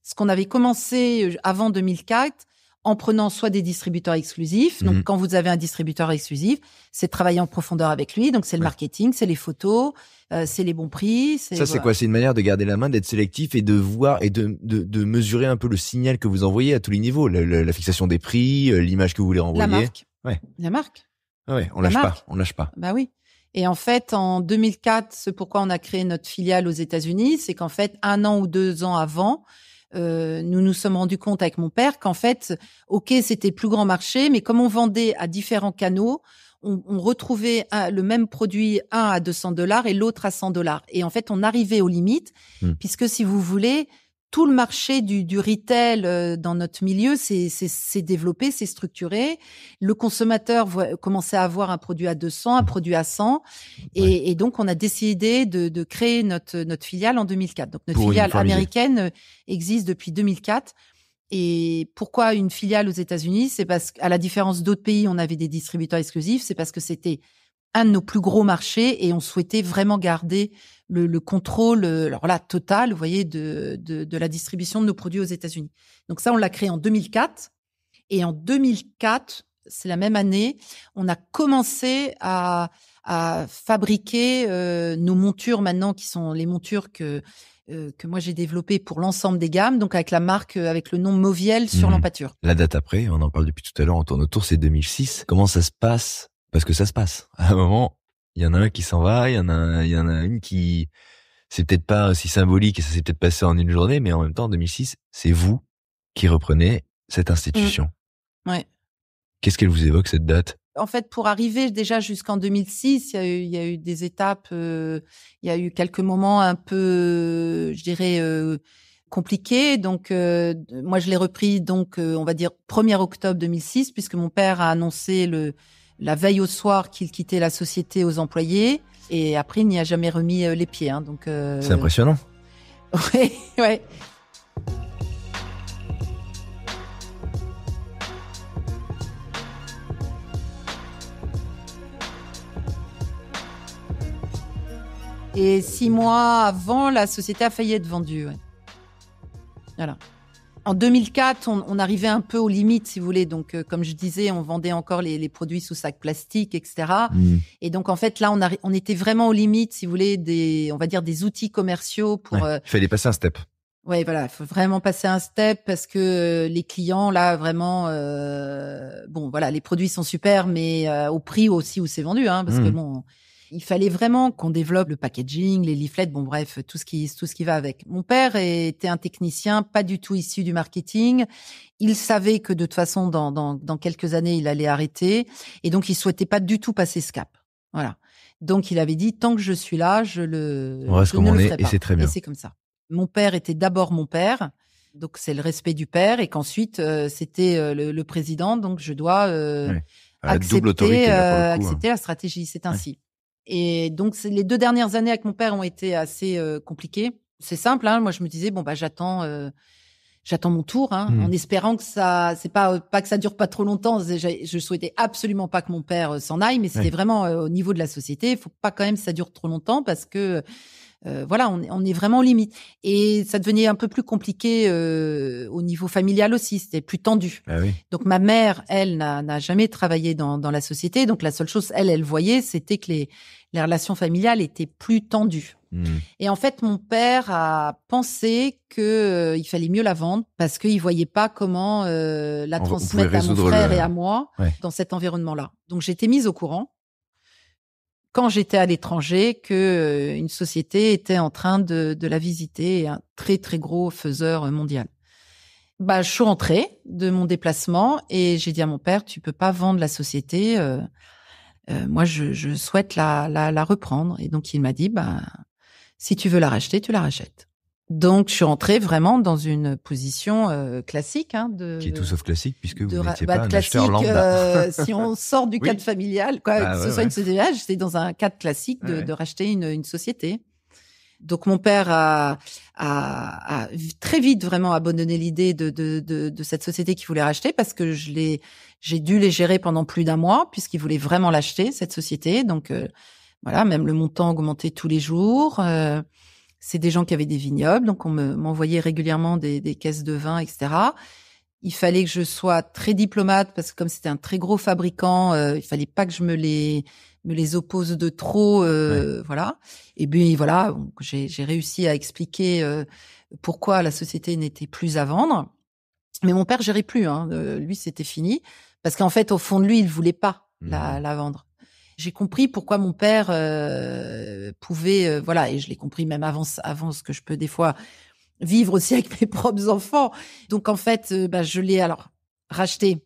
Ce qu'on avait commencé avant 2004 en prenant soit des distributeurs exclusifs. Donc, quand vous avez un distributeur exclusif, c'est de travailler en profondeur avec lui. Donc, c'est le marketing, c'est les photos, c'est les bons prix. Ça, c'est quoi? C'est une manière de garder la main, d'être sélectif et de voir et de mesurer un peu le signal que vous envoyez à tous les niveaux. La fixation des prix, l'image que vous voulez renvoyer. La marque. La marque. Ouais, on lâche pas. Bah oui. Et en fait, en 2004, c'est pourquoi on a créé notre filiale aux États-Unis, c'est qu'en fait, 1 an ou 2 ans avant, nous nous sommes rendus compte avec mon père qu'en fait, ok, c'était le plus grand marché, mais comme on vendait à différents canaux, on retrouvait le même produit, un à $200 et l'autre à $100. Et en fait, on arrivait aux limites, puisque si vous voulez, tout le marché du retail dans notre milieu s'est développé, s'est structuré. Le consommateur commençait à avoir un produit à 200, un produit à 100. Et donc, on a décidé de créer notre filiale en 2004. Donc, notre filiale américaine existe depuis 2004. Et pourquoi une filiale aux États-Unis? C'est parce qu'à la différence d'autres pays, on avait des distributeurs exclusifs. C'est parce que c'était un de nos plus gros marchés et on souhaitait vraiment garder le contrôle, alors là, total, vous voyez, de la distribution de nos produits aux États-Unis. Donc ça, on l'a créé en 2004. Et en 2004, c'est la même année, on a commencé à fabriquer nos montures maintenant, qui sont les montures que moi j'ai développées pour l'ensemble des gammes, donc avec la marque, avec le nom Moviel sur l'empâture. La date après, on en parle depuis tout à l'heure, on tourne autour, c'est 2006. Comment ça se passe? Parce que ça se passe. À un moment, il y en a un qui s'en va, il y en a une qui c'est peut-être pas si symbolique et ça s'est peut-être passé en une journée, mais en même temps, en 2006, c'est vous qui reprenez cette institution. Ouais. Qu'est-ce qu'elle vous évoque, cette date? En fait, pour arriver déjà jusqu'en 2006, il y a eu des étapes, il y a eu quelques moments un peu, je dirais, compliqués. Donc, moi, je l'ai repris, donc, on va dire 1er octobre 2006, puisque mon père a annoncé la veille au soir qu'il quittait la société aux employés. Et après, il n'y a jamais remis les pieds. Hein, donc, C'est impressionnant. Ouais, ouais. Et 6 mois avant, la société a failli être vendue. Ouais. Voilà. En 2004, on arrivait un peu aux limites, si vous voulez. Donc, comme je disais, on vendait encore les produits sous sac plastique, etc. Et donc, en fait, là, on était vraiment aux limites, si vous voulez, on va dire des outils commerciaux pour. Il fallait passer un step. Ouais, voilà, il faut vraiment passer un step parce que les clients, là, vraiment, bon, voilà, les produits sont super, mais au prix aussi où c'est vendu, hein, parce que bon. Il fallait vraiment qu'on développe le packaging, les leaflets, bon bref, tout ce qui va avec. Mon père était un technicien, pas du tout issu du marketing. Il savait que de toute façon, dans quelques années, il allait arrêter. Et donc, il souhaitait pas du tout passer ce cap. Voilà. Donc, il avait dit, tant que je suis là, on reste comme on est, et c'est très bien. Et c'est comme ça. Mon père était d'abord mon père. Donc, c'est le respect du père. Et qu'ensuite, c'était le président. Donc, je dois accepter la stratégie. C'est ainsi. Et donc, les 2 dernières années avec mon père ont été assez compliquées. C'est simple, hein. Moi, je me disais, bon, bah, j'attends mon tour, hein, en espérant que c'est pas que ça dure pas trop longtemps. Je souhaitais absolument pas que mon père s'en aille, mais c'était vraiment au niveau de la société. Il faut pas quand même que ça dure trop longtemps parce que, voilà, on est vraiment limite. Et ça devenait un peu plus compliqué au niveau familial aussi. C'était plus tendu. Ah oui. Donc ma mère, elle n'a jamais travaillé dans la société. Donc la seule chose, elle voyait, c'était que les relations familiales étaient plus tendues. Et en fait, mon père a pensé que il fallait mieux la vendre parce qu'il voyait pas comment la transmettre à mon frère et à moi dans cet environnement-là. Donc j'étais mise au courant quand j'étais à l'étranger que une société était en train de la visiter, un très très gros faiseur mondial. Bah, je suis rentrée de mon déplacement et j'ai dit à mon père, tu peux pas vendre la société. Moi, je souhaite la reprendre. Et donc, il m'a dit, bah, si tu veux la racheter, tu la rachètes. Donc, je suis rentrée vraiment dans une position classique. Hein, qui est tout sauf classique, puisque vous n'étiez pas un acheteur lambda. Si on sort du cadre familial, que ce soit une société, j'étais dans un cadre classique de racheter une société. Donc, mon père a très vite vraiment abandonné l'idée de cette société qu'il voulait racheter parce que j'ai dû les gérer pendant plus d'1 mois puisqu'il voulait vraiment l'acheter, cette société. Donc, voilà, même le montant augmentait tous les jours. C'est des gens qui avaient des vignobles, donc on m'envoyait régulièrement des caisses de vin, etc. Il fallait que je sois très diplomate parce que comme c'était un très gros fabricant, il fallait pas que je me les oppose de trop, voilà. Et puis voilà, donc j'ai réussi à expliquer pourquoi la société n'était plus à vendre. Mais mon père gérait plus, hein. Lui, c'était fini parce qu'en fait, au fond de lui, il voulait pas la vendre. J'ai compris pourquoi mon père pouvait, voilà, et je l'ai compris même avant ce que je peux des fois vivre aussi avec mes propres enfants. Donc en fait, je l'ai alors racheté.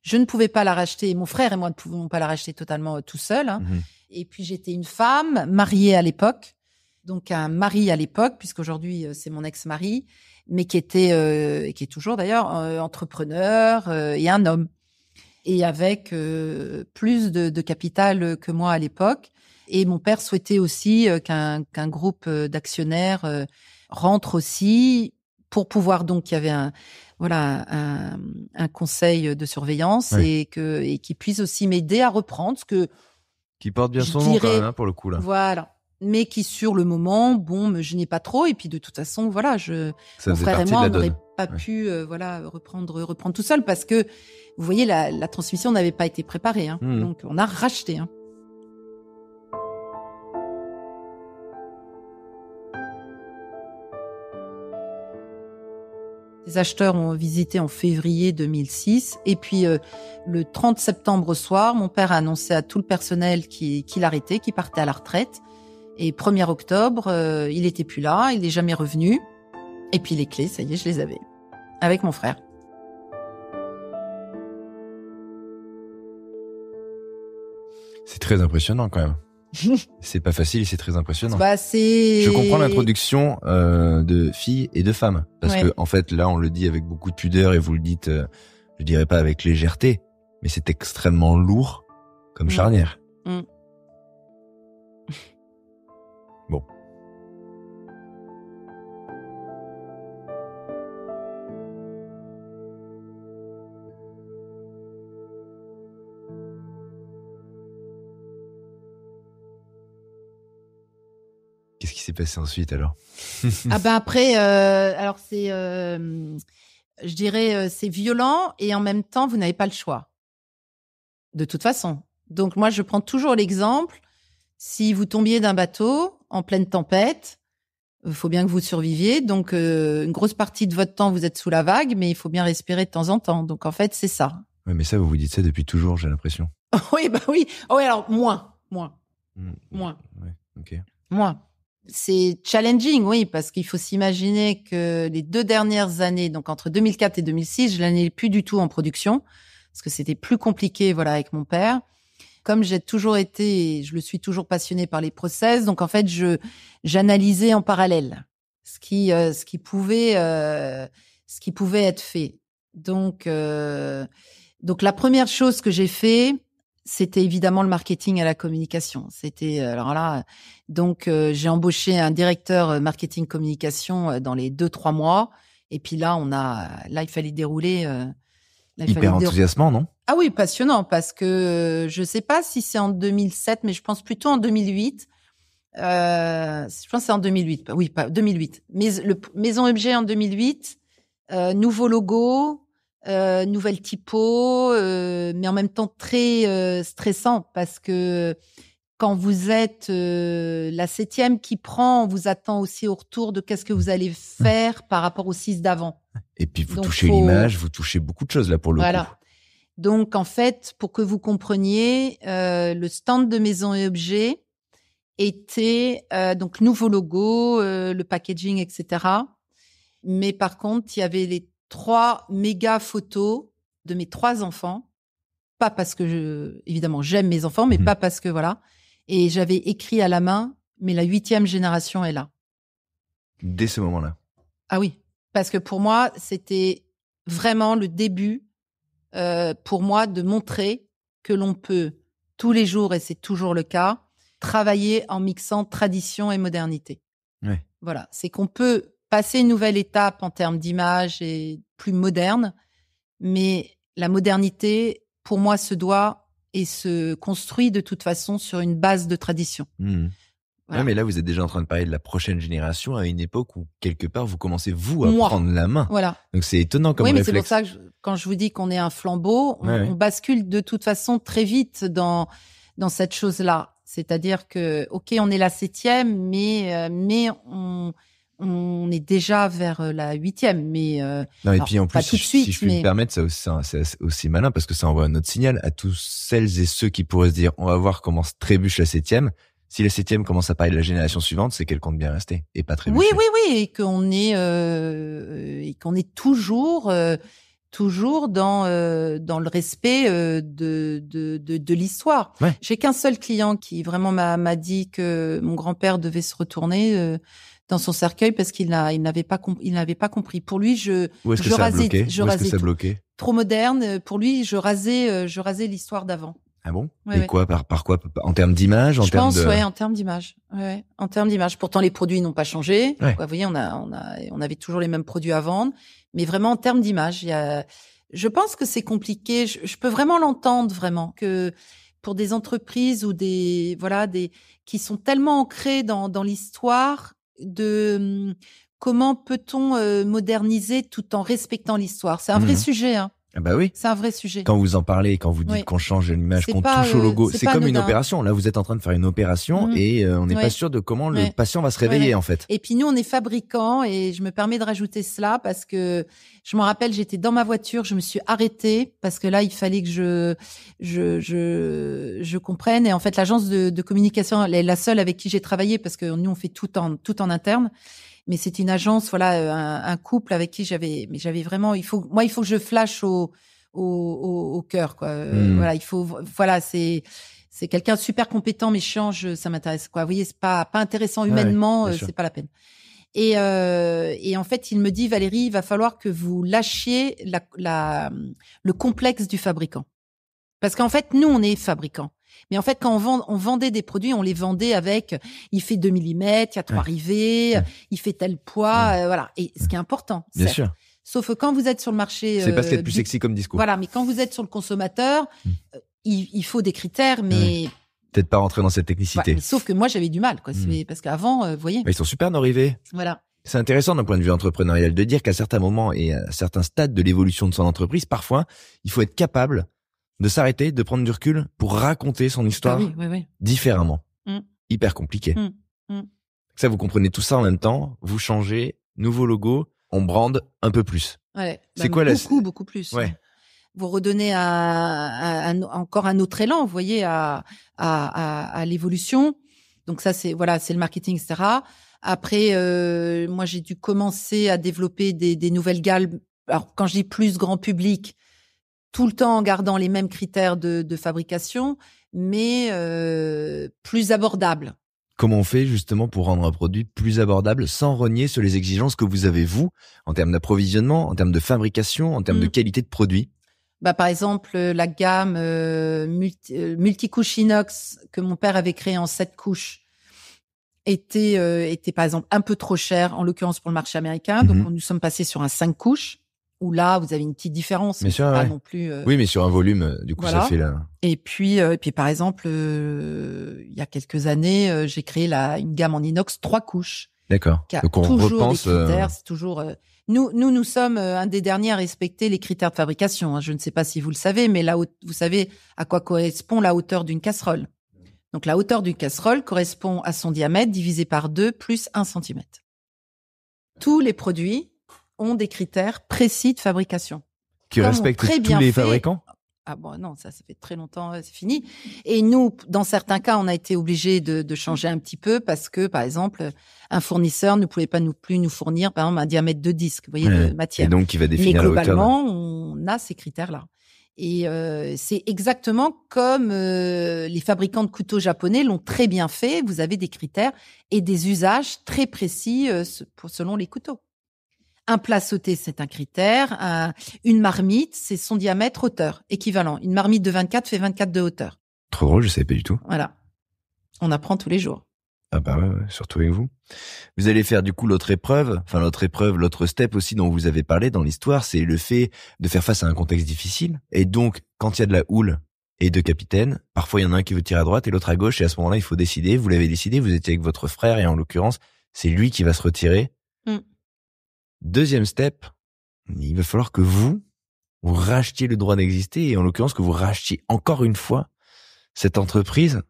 Je ne pouvais pas la racheter. Mon frère et moi ne pouvions pas la racheter totalement tout seul. Hein. Et puis j'étais une femme mariée à l'époque, donc un mari à l'époque, puisqu'aujourd'hui c'est mon ex-mari, mais qui était et qui est toujours d'ailleurs entrepreneur et un homme. Et avec plus de capital que moi à l'époque. Et mon père souhaitait aussi qu'un groupe d'actionnaires rentre aussi pour pouvoir, donc il y avait un conseil de surveillance et qui puisse aussi m'aider à reprendre ce que qui porte bien son nom quand même, hein, pour le coup là. Voilà. Mais qui sur le moment, me gênait pas trop. Et puis de toute façon, voilà, mon frère et moi, on n'aurait pas pu reprendre tout seul parce que vous voyez, la transmission n'avait pas été préparée. Hein. Donc on a racheté. Hein. Les acheteurs ont visité en février 2006. Et puis, le 30 septembre au soir, mon père a annoncé à tout le personnel qu'il arrêtait, qu'il partait à la retraite. Et 1er octobre, il était plus là, il n'est jamais revenu. Et puis les clés, ça y est, je les avais. Avec mon frère. C'est très impressionnant quand même. C'est pas facile, c'est très impressionnant. C'est... Je comprends l'introduction de filles et de femmes. Parce Ouais. que, en fait, là, on le dit avec beaucoup de pudeur et vous le dites, je dirais pas avec légèreté, mais c'est extrêmement lourd comme charnière. Mm. Bon. Qu'est-ce qui s'est passé ensuite alors? Ah ben après, alors c'est, je dirais, c'est violent et en même temps, vous n'avez pas le choix. De toute façon. Donc moi, je prends toujours l'exemple. Si vous tombiez d'un bateau en pleine tempête, il faut bien que vous surviviez. Donc une grosse partie de votre temps, vous êtes sous la vague, mais il faut bien respirer de temps en temps. Donc en fait, c'est ça. Ouais, mais ça, vous vous dites ça depuis toujours, j'ai l'impression. Oui, bah oui. Oh, oui, alors moins. Ouais, ok. C'est challenging, oui, parce qu'il faut s'imaginer que les 2 dernières années, donc entre 2004 et 2006, je n'allais plus du tout en production, parce que c'était plus compliqué, voilà, avec mon père. Comme j'ai toujours été, et je le suis toujours passionnée par les process, donc en fait, j'analysais en parallèle ce qui pouvait être fait. Donc la première chose que j'ai fait, c'était évidemment le marketing et la communication. C'était alors là, donc j'ai embauché un directeur marketing communication dans les 2-3 mois, et puis là il fallait dérouler. Hyper enthousiasmant, non? Ah oui, passionnant, parce que je sais pas si c'est en 2007, mais je pense plutôt en 2008. Je pense que c'est en 2008. Oui, pas 2008. Mais Maison Objet en 2008, nouveau logo. Nouvelle typo, mais en même temps très stressant, parce que quand vous êtes la 7e qui prend, on vous attend aussi au retour de qu'est-ce que vous allez faire par rapport aux 6 d'avant. Et puis vous touchez l'image, vous touchez beaucoup de choses là pour le coup. Donc en fait, pour que vous compreniez, le stand de Maison et Objets était donc nouveau logo, le packaging, etc. Mais par contre, il y avait les 3 méga photos de mes 3 enfants. Pas parce que évidemment, j'aime mes enfants, mais pas parce que voilà. Et j'avais écrit à la main, mais la 8e génération est là. Dès ce moment-là. Ah oui. Parce que pour moi, c'était vraiment le début, pour moi, de montrer que l'on peut tous les jours, et c'est toujours le cas, travailler en mixant tradition et modernité. Ouais. Voilà. C'est qu'on peut passer une nouvelle étape en termes d'image et plus moderne, mais la modernité, pour moi, se doit et se construit de toute façon sur une base de tradition. Voilà. Ouais, mais là, vous êtes déjà en train de parler de la prochaine génération à une époque où, quelque part, vous commencez, vous, à prendre la main. Voilà. Donc, c'est étonnant comme réflexe. Oui, mais c'est pour ça que quand je vous dis qu'on est un flambeau, on bascule de toute façon très vite dans cette chose-là. C'est-à-dire que, OK, on est la 7e, mais on est déjà vers la 8e. Mais, non, et puis en plus, si je puis me permettre, c'est aussi malin parce que ça envoie un autre signal à tous celles et ceux qui pourraient se dire, on va voir comment se trébuche la 7e. Si la 7e commence à parler de la génération suivante, c'est qu'elle compte bien rester et pas trébucher. Oui, et qu'on est toujours dans le respect de l'histoire. Ouais. J'ai qu'un seul client qui vraiment m'a dit que mon grand-père devait se retourner dans son cercueil parce qu'il n'avait pas compris. Pour lui, Où est-ce que ça a bloqué? Où est-ce que ça bloqué? Trop moderne. Pour lui, je rasais l'histoire d'avant. Ah bon? Ouais, et quoi, par quoi? En termes d'image, en termes en termes d'image. Ouais, en termes d'image. Pourtant, les produits n'ont pas changé. Ouais. Vous voyez, on avait toujours les mêmes produits à vendre. Mais vraiment, en termes d'image, je pense que c'est compliqué. Je peux vraiment l'entendre, vraiment, que pour des entreprises ou qui sont tellement ancrées dans l'histoire, comment peut-on moderniser tout en respectant l'histoire? C'est un vrai sujet, hein. Ah bah oui. C'est un vrai sujet. Quand vous en parlez, quand vous dites Oui. qu'on change l'image, C'est qu'on pas, touche au logo, c'est c'est pas comme une anodin. opération. Là, vous êtes en train de faire une opération et on n'est Ouais. pas sûr de comment le Ouais. patient va se réveiller Ouais. en fait. Et puis nous, on est fabricants et je me permets de rajouter cela parce que je me rappelle, j'étais dans ma voiture, je me suis arrêtée parce que là, il fallait que je comprenne. Et en fait, l'agence de communication, elle est la seule avec qui j'ai travaillé parce que nous, on fait tout en interne. Mais c'est une agence, voilà, un couple avec qui j'avais vraiment, il faut que je flash au cœur, quoi. Voilà, voilà, c'est quelqu'un de super compétent, mais change, ça m'intéresse, quoi. Vous voyez, c'est pas intéressant humainement, bien sûr. c'est pas la peine. Et en fait, il me dit, Valérie, il va falloir que vous lâchiez le complexe du fabricant. Parce qu'en fait, nous, on est fabricants. Mais en fait, quand on vendait des produits, on les vendait avec, il fait 2 mm, il y a 3 rivets, il fait tel poids, voilà. Et ce qui est important, Bien certes. sûr. Sauf que quand vous êtes sur le marché, C'est pas ce qu'il y a de plus sexy comme discours. Voilà, mais quand vous êtes sur le consommateur, il faut des critères, mais peut-être pas rentrer dans cette technicité. Mais sauf que moi, j'avais du mal, quoi. Parce qu'avant, vous voyez. Ils sont super nos rivets. Voilà. C'est intéressant d'un point de vue entrepreneurial de dire qu'à certains moments et à certains stades de l'évolution de son entreprise, parfois, il faut être capable de s'arrêter, de prendre du recul pour raconter son histoire différemment. Hyper compliqué. Ça, vous comprenez tout ça en même temps, vous changez, nouveau logo, on brande un peu plus. Ouais. C'est quoi beaucoup plus. Ouais. Vous redonnez encore un autre élan, vous voyez, à l'évolution. Donc ça, c'est le marketing, etc. Après, moi, j'ai dû commencer à développer des nouvelles gammes. Alors, quand je dis plus grand public, tout le temps en gardant les mêmes critères de fabrication, mais plus abordables. Comment on fait justement pour rendre un produit plus abordable sans renier sur les exigences que vous avez, vous, en termes d'approvisionnement, en termes de fabrication, en termes de qualité de produit? Par exemple, la gamme multicouche inox que mon père avait créée en 7 couches était par exemple un peu trop cher, en l'occurrence pour le marché américain. Donc, nous sommes passés sur un 5 couches. Où là, vous avez une petite différence. Mais pas non plus. Oui, mais sur un volume, du coup, voilà. ça fait là. Et puis, par exemple, il y a quelques années, j'ai créé une gamme en inox 3 couches. D'accord. Donc on repense. Des critères, c'est toujours. Nous sommes un des derniers à respecter les critères de fabrication. Hein. Je ne sais pas si vous le savez, mais là, vous savez à quoi correspond la hauteur d'une casserole. Donc la hauteur d'une casserole correspond à son diamètre divisé par 2 plus 1 cm. Tous les produits ont des critères précis de fabrication. Qui respectent tous les fabricants? Ah bon, non, ça fait très longtemps, c'est fini. Et nous, dans certains cas, on a été obligés de changer un petit peu parce que, par exemple, un fournisseur ne pouvait pas plus nous fournir, par exemple, un diamètre de disque, vous voyez, de matière. Et donc, qui va définir la hauteur. Mais globalement, on a ces critères-là. Et c'est exactement comme les fabricants de couteaux japonais l'ont très bien fait. Vous avez des critères et des usages très précis selon les couteaux. Un plat sauté, c'est un critère. Une marmite, c'est son diamètre hauteur équivalent. Une marmite de 24 fait 24 de hauteur. Trop drôle, je savais pas du tout. Voilà. On apprend tous les jours. Ah bah ouais, surtout avec vous. Vous allez faire du coup l'autre step aussi dont vous avez parlé dans l'histoire, c'est le fait de faire face à un contexte difficile. Et donc, quand il y a de la houle et deux capitaines, parfois il y en a un qui veut tirer à droite et l'autre à gauche, et à ce moment-là, il faut décider. Vous l'avez décidé, vous étiez avec votre frère, et en l'occurrence, c'est lui qui va se retirer. Deuxième step, il va falloir que vous rachetiez le droit d'exister, et en l'occurrence que vous rachetiez encore une fois cette entreprise.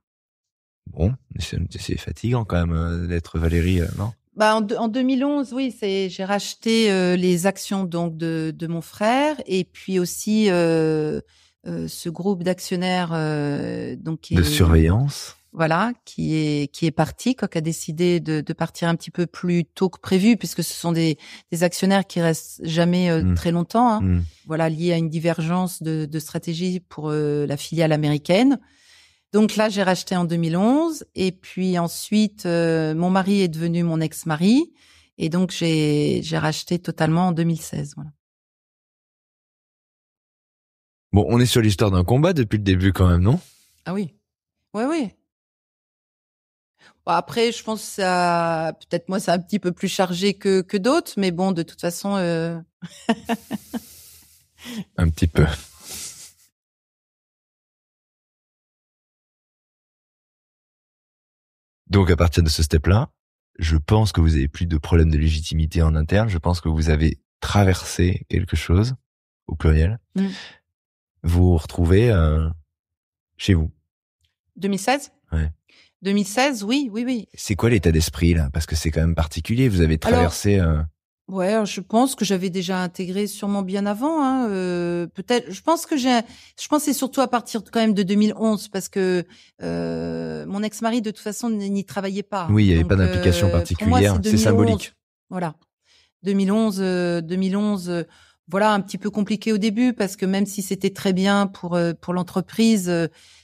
Bon, c'est fatigant quand même d'être Valérie, non? En 2011, oui, j'ai racheté les actions donc de mon frère, et puis aussi ce groupe d'actionnaires de surveillance. Voilà, qui est parti, qui a décidé de partir un petit peu plus tôt que prévu, puisque ce sont des actionnaires qui restent jamais très longtemps. Hein. Voilà, lié à une divergence de stratégie pour la filiale américaine. Donc là, j'ai racheté en 2011, et puis ensuite, mon mari est devenu mon ex-mari, et donc j'ai racheté totalement en 2016. Voilà. Bon, on est sur l'histoire d'un combat depuis le début quand même, non? Ah oui, oui. Bon, après, je pense que ça, peut-être moi, c'est un petit peu plus chargé que d'autres, mais bon, de toute façon. Un petit peu. Donc, à partir de ce step-là, je pense que vous avez plus de problème de légitimité en interne. Je pense que vous avez traversé quelque chose au pluriel. Vous vous retrouvez chez vous. 2016 ? Ouais. 2016, oui. C'est quoi l'état d'esprit là? Parce que c'est quand même particulier. Vous avez traversé. Ouais, je pense que j'avais déjà intégré sûrement bien avant. Hein, peut-être. Je pense que c'est surtout à partir quand même de 2011 parce que mon ex-mari de toute façon n'y travaillait pas. Oui, il n'y avait pas d'implication particulière. C'est symbolique. Voilà. 2011. Voilà, un petit peu compliqué au début parce que même si c'était très bien pour l'entreprise,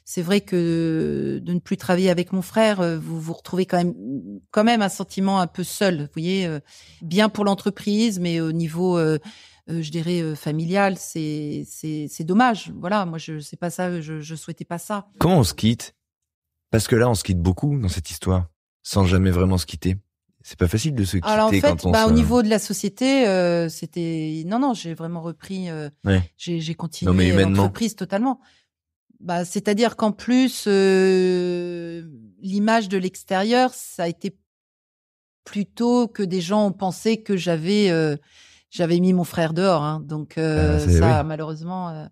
c'est vrai que de ne plus travailler avec mon frère, vous vous retrouvez quand même un sentiment un peu seul. Vous voyez, bien pour l'entreprise, mais au niveau, je dirais familial, c'est dommage. Voilà, moi je sais pas ça, je souhaitais pas ça. Comment on se quitte? Parce que là, on se quitte beaucoup dans cette histoire, sans jamais vraiment se quitter. C'est pas facile de se quitter. Alors en fait, quand on au niveau de la société, c'était non, j'ai vraiment repris, j'ai continué l'entreprise totalement. C'est-à-dire qu'en plus, l'image de l'extérieur, ça a été plutôt que des gens ont pensé que j'avais mis mon frère dehors. Hein. Donc ça, malheureusement,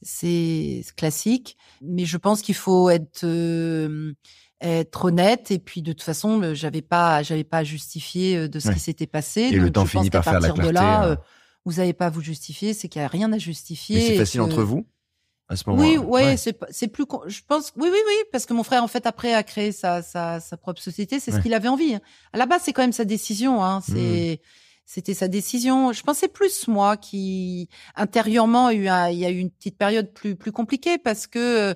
c'est classique. Mais je pense qu'il faut être honnête et puis de toute façon j'avais pas à justifier de ce qui s'était passé. Et donc, le temps finit par faire la clarté. De là, vous n'avez pas à vous justifier, c'est qu'il y a rien à justifier. Mais c'est facile entre vous à ce moment. Oui, c'est plus. Je pense. Oui, parce que mon frère en fait après a créé sa propre société, c'est ce qu'il avait envie. À la base, c'est quand même sa décision. Hein. C'était sa décision. Je pensais plus moi qui intérieurement il y a eu une petite période plus compliquée parce que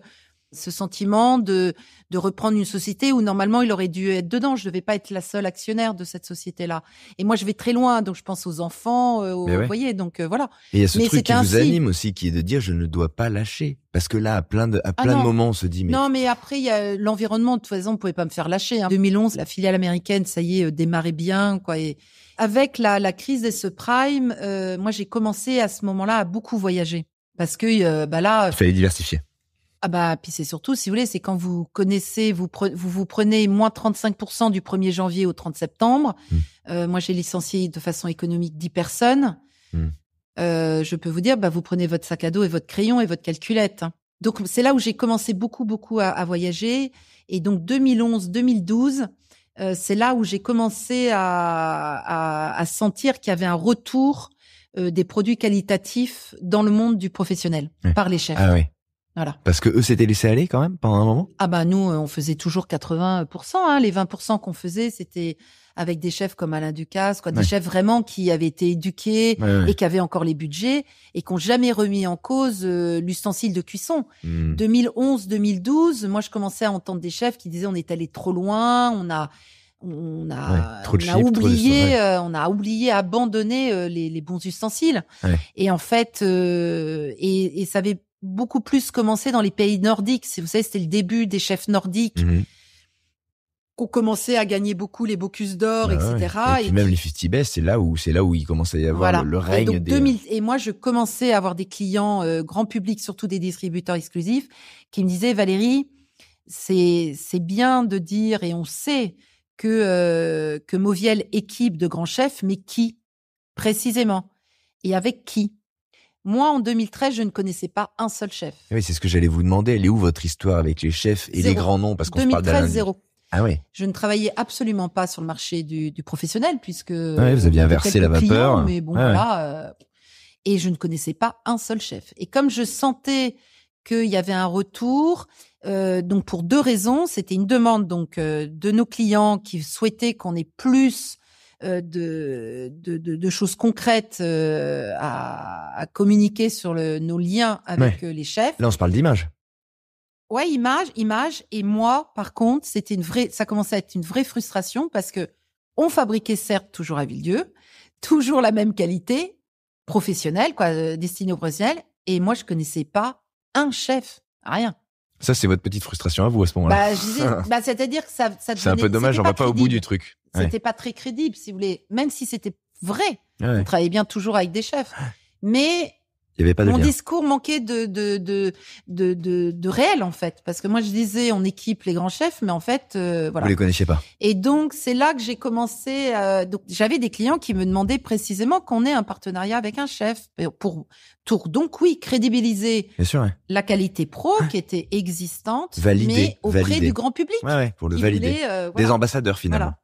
ce sentiment de reprendre une société où normalement il aurait dû être dedans. Je devais pas être la seule actionnaire de cette société-là. Et moi, je vais très loin, donc je pense aux enfants, vous voyez, donc voilà. Et il y a ce truc qui vous anime aussi, qui est de dire je ne dois pas lâcher. Parce que là, à plein de moments, on se dit mais... Non, mais après, il y a l'environnement. De toute façon, on pouvait pas me faire lâcher. Hein. 2011, la filiale américaine, ça y est, démarrait bien, quoi. Et avec la crise des subprimes, moi, j'ai commencé à ce moment-là à beaucoup voyager. Parce que là... Il fallait diversifier. Puis c'est surtout, si vous voulez, c'est quand vous connaissez, vous prenez moins 35% du 1er janvier au 30 septembre. Moi, j'ai licencié de façon économique 10 personnes. Je peux vous dire, vous prenez votre sac à dos et votre crayon et votre calculette. Hein. Donc, c'est là où j'ai commencé beaucoup à voyager. Et donc, 2011-2012, c'est là où j'ai commencé à sentir qu'il y avait un retour des produits qualitatifs dans le monde du professionnel par les chefs. Ah oui. Voilà. Parce que eux s'étaient laissés aller quand même pendant un moment. Nous, on faisait toujours 80%. Hein. Les 20% qu'on faisait, c'était avec des chefs comme Alain Ducasse, des chefs vraiment qui avaient été éduqués et qui avaient encore les budgets et qui n'ont jamais remis en cause l'ustensile de cuisson. 2011-2012, moi, je commençais à entendre des chefs qui disaient on est allé trop loin, on a oublié à abandonner les bons ustensiles. Et en fait, et ça avait beaucoup plus commencé dans les pays nordiques. Vous savez, c'était le début des chefs nordiques qu'on commençait à gagner beaucoup les Bocuse d'Or, etc. Et puis même les Festibest, c'est là où il commençait à y avoir le règne et donc, et moi, je commençais à avoir des clients grand public, surtout des distributeurs exclusifs, qui me disaient Valérie, c'est bien de dire, et on sait que Mauviel équipe de grands chefs, mais qui précisément et avec qui? Moi, en 2013, je ne connaissais pas un seul chef. Oui, c'est ce que j'allais vous demander. Elle est où votre histoire avec les chefs et les grands noms? Parce qu'on se parle d'Alain. 2013, 0. Ah oui. Je ne travaillais absolument pas sur le marché du professionnel puisque vous aviez inversé la vapeur. Clients, mais bon, voilà. Et je ne connaissais pas un seul chef. Et comme je sentais qu'il y avait un retour, donc pour 2 raisons, c'était une demande donc de nos clients qui souhaitaient qu'on ait plus de choses concrètes à communiquer sur nos liens avec les chefs. Là, on se parle d'image. Ouais, image. Et moi, par contre, ça commençait à être une vraie frustration parce que on fabriquait certes toujours à Villedieu, toujours la même qualité professionnelle, destinée aux professionnels. Et moi, je connaissais pas un chef, rien. Ça, c'est votre petite frustration à vous à ce moment-là. Je disais, c'est-à-dire que ça devenait, c'est un peu dommage, on va pas au bout du truc. C'était pas très crédible, si vous voulez. Même si c'était vrai. On travaillait bien toujours avec des chefs. Mais Il y avait pas de Mon lien. discours manquait de réel, en fait. Parce que moi, je disais, on équipe les grands chefs, mais en fait, voilà. Vous les connaissiez pas. Et donc, c'est là que j'ai commencé. Donc, j'avais des clients qui me demandaient précisément qu'on ait un partenariat avec un chef pour donc oui, crédibiliser Bien sûr, ouais. la qualité pro qui était existante, Valider, mais auprès valider. du grand public. Ouais, pour le qui valider. voulait, Des voilà. ambassadeurs, finalement. Voilà.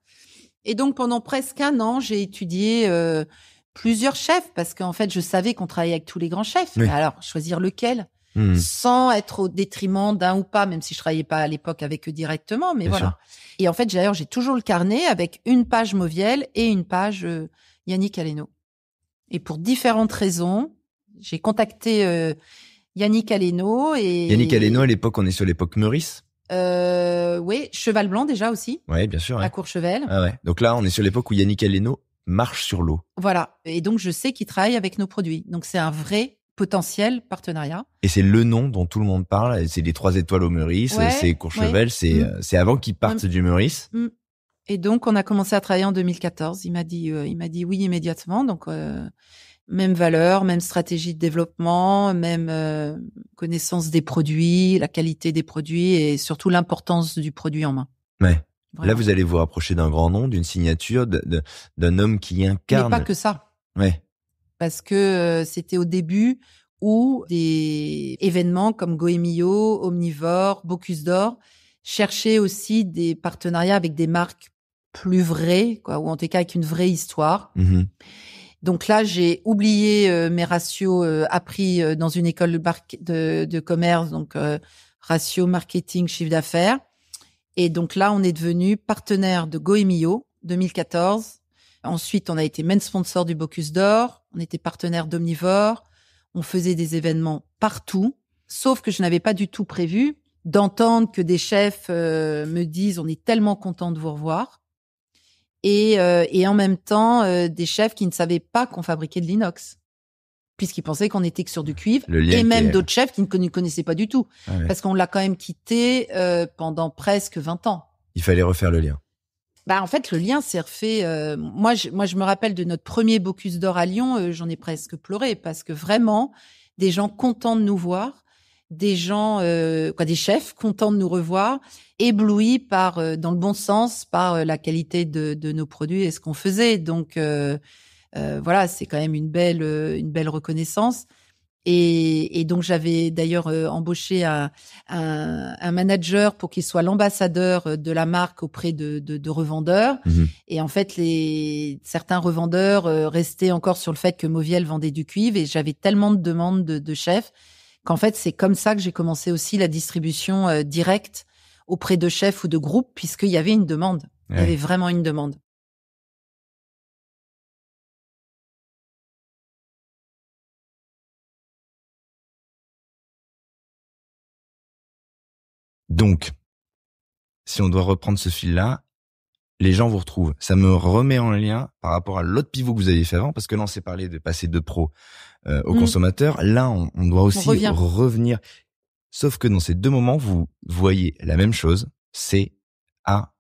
Et donc, pendant presque 1 an, j'ai étudié plusieurs chefs parce qu'en fait, je savais qu'on travaillait avec tous les grands chefs. Oui. Mais alors, choisir lequel Mmh. sans être au détriment d'un ou pas, même si je travaillais pas à l'époque avec eux directement. Mais Bien voilà. sûr. Et en fait, d'ailleurs, j'ai toujours le carnet avec une page Mauviel et une page Yannick Aleno. Et pour différentes raisons, j'ai contacté Yannick Aleno et Yannick Aleno, à l'époque, on est sur l'époque Meurice. oui, Cheval Blanc déjà aussi, Ouais, bien sûr. Ouais. à Courchevel. Ah ouais. Donc là, on est sur l'époque où Yannick Aleno marche sur l'eau. Voilà. Et donc, je sais qu'il travaille avec nos produits. Donc, c'est un vrai potentiel partenariat. Et c'est le nom dont tout le monde parle. Et c'est les 3 étoiles au Meurice, Ouais, c'est Courchevel, ouais. c'est avant qu'ils partent du Meurice. Et donc, on a commencé à travailler en 2014. Il m'a dit oui immédiatement. Donc, même valeur, même stratégie de développement, même connaissance des produits, la qualité des produits et surtout l'importance du produit en main. Ouais. Vraiment. Là, vous allez vous rapprocher d'un grand nom, d'une signature, d'un homme qui incarne. Mais pas que ça. Ouais. Parce que c'était au début où des événements comme Goemio, Omnivore, Bocuse d'Or cherchaient aussi des partenariats avec des marques plus vraies, quoi, ou en tout cas avec une vraie histoire. Mmh. Donc là, j'ai oublié mes ratios appris dans une école de commerce, donc ratio marketing chiffre d'affaires. Et donc là, on est devenu partenaire de Goemio 2014. Ensuite, on a été main sponsor du Bocuse d'Or. On était partenaire d'Omnivore. On faisait des événements partout. Sauf que je n'avais pas du tout prévu d'entendre que des chefs me disent « on est tellement content de vous revoir ». Et en même temps, des chefs qui ne savaient pas qu'on fabriquait de l'inox, puisqu'ils pensaient qu'on était que sur du cuivre, et même d'autres chefs qui ne connaissaient pas du tout, parce qu'on l'a quand même quitté pendant presque 20 ans. Il fallait refaire le lien. Bah en fait, le lien s'est refait. Moi, je me rappelle de notre premier Bocuse d'Or à Lyon, j'en ai presque pleuré, parce que vraiment, des gens contents de nous voir, des gens, des chefs contents de nous revoir, éblouis par, dans le bon sens, par la qualité de nos produits et ce qu'on faisait. Donc voilà, c'est quand même une belle reconnaissance. Et donc j'avais d'ailleurs embauché un manager pour qu'il soit l'ambassadeur de la marque auprès de revendeurs. Mmh. Et en fait, certains revendeurs restaient encore sur le fait que Mauviel vendait du cuivre, et j'avais tellement de demandes de chefs qu'en fait, c'est comme ça que j'ai commencé aussi la distribution directe auprès de chefs ou de groupes, puisqu'il y avait une demande. Ouais. Il y avait vraiment une demande. Donc, si on doit reprendre ce fil-là, les gens vous retrouvent. Ça me remet en lien par rapport à l'autre pivot que vous avez fait avant, parce que là, on s'est parlé de passer de pro au consommateur. Là, on doit aussi revenir. Sauf que dans ces 2 moments, vous voyez la même chose, c'est à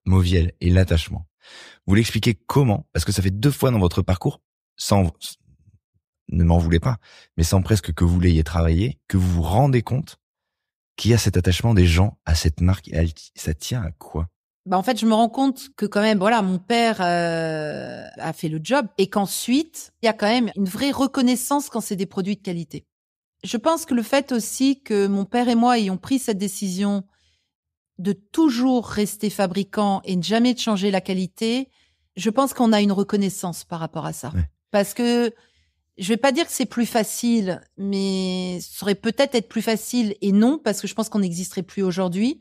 Mauviel et l'attachement. Vous l'expliquez comment? Parce que ça fait 2 fois dans votre parcours, ne m'en voulez pas, mais sans presque que vous l'ayez travaillé, que vous vous rendez compte qu'il y a cet attachement des gens à cette marque. Ça tient à quoi? Bah en fait, je me rends compte que quand même, voilà, mon père a fait le job, et qu'ensuite, il y a quand même une vraie reconnaissance quand c'est des produits de qualité. Je pense que le fait aussi que mon père et moi ayons pris cette décision de toujours rester fabricant et ne jamais de changer la qualité, je pense qu'on a une reconnaissance par rapport à ça. Ouais. Parce que je vais pas dire que c'est plus facile, mais ça serait peut-être être plus facile, et non, parce que je pense qu'on n'existerait plus aujourd'hui.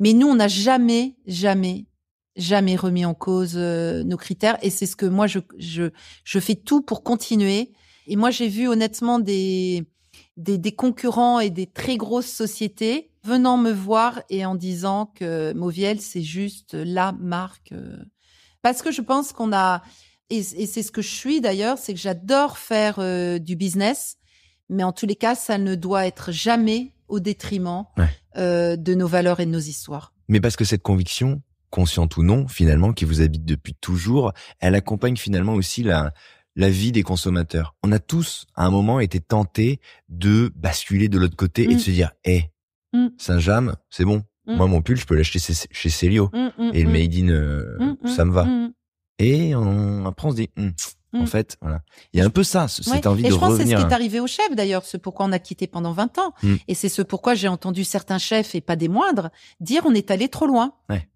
Mais nous, on n'a jamais remis en cause nos critères, et c'est ce que moi, je fais tout pour continuer. Et moi, j'ai vu honnêtement des concurrents et des très grosses sociétés venant me voir et en disant que Mauviel, c'est juste la marque. Parce que je pense qu'on a, et c'est ce que je suis d'ailleurs, c'est que j'adore faire du business, mais en tous les cas, ça ne doit être jamais au détriment de nos valeurs et de nos histoires. Mais parce que cette conviction, consciente ou non, finalement, qui vous habite depuis toujours, elle accompagne finalement aussi la vie des consommateurs. On a tous, à un moment, été tentés de basculer de l'autre côté et de se dire, Saint-James, c'est bon. Moi, mon pull, je peux l'acheter chez Célio. Et le Made in, ça me va. Et après, on se dit, en fait, voilà. Il y a un peu ça, cette envie de revenir. Et je pense que c'est ce qui est arrivé aux chefs, d'ailleurs, ce pourquoi on a quitté pendant 20 ans. Et c'est ce pourquoi j'ai entendu certains chefs, et pas des moindres, dire on est allé trop loin. Ouais.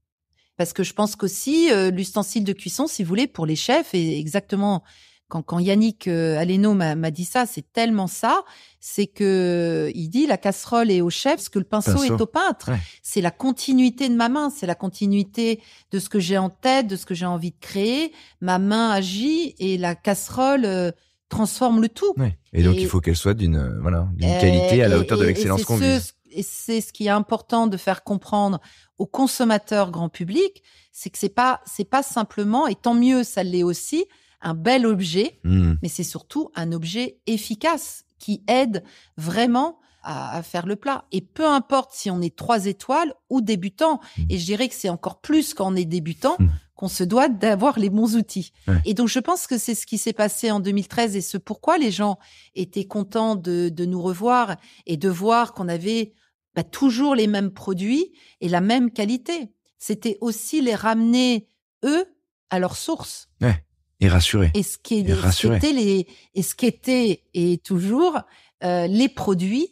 Parce que je pense qu'aussi, l'ustensile de cuisson, si vous voulez, pour les chefs, et exactement quand Yannick Aleno m'a dit ça, c'est tellement ça, c'est que il dit la casserole est au chef, ce que le pinceau est au peintre. Ouais. C'est la continuité de ma main, c'est la continuité de ce que j'ai en tête, de ce que j'ai envie de créer. Ma main agit et la casserole transforme le tout. Ouais. Et donc il faut qu'elle soit d'une qualité à la hauteur de l'excellence qu'on vise. Et c'est ce qui est important de faire comprendre aux consommateurs grand public, c'est que c'est pas simplement, et tant mieux, ça l'est aussi, un bel objet, mais c'est surtout un objet efficace qui aide vraiment à faire le plat. Et peu importe si on est 3 étoiles ou débutant, et je dirais que c'est encore plus quand on est débutant, qu'on se doit d'avoir les bons outils. Ouais. Et donc je pense que c'est ce qui s'est passé en 2013 et ce pourquoi les gens étaient contents de nous revoir et de voir qu'on avait toujours les mêmes produits et la même qualité. C'était aussi les ramener, eux, à leur source. Ouais. Et rassurer. Et ce qui était et toujours les produits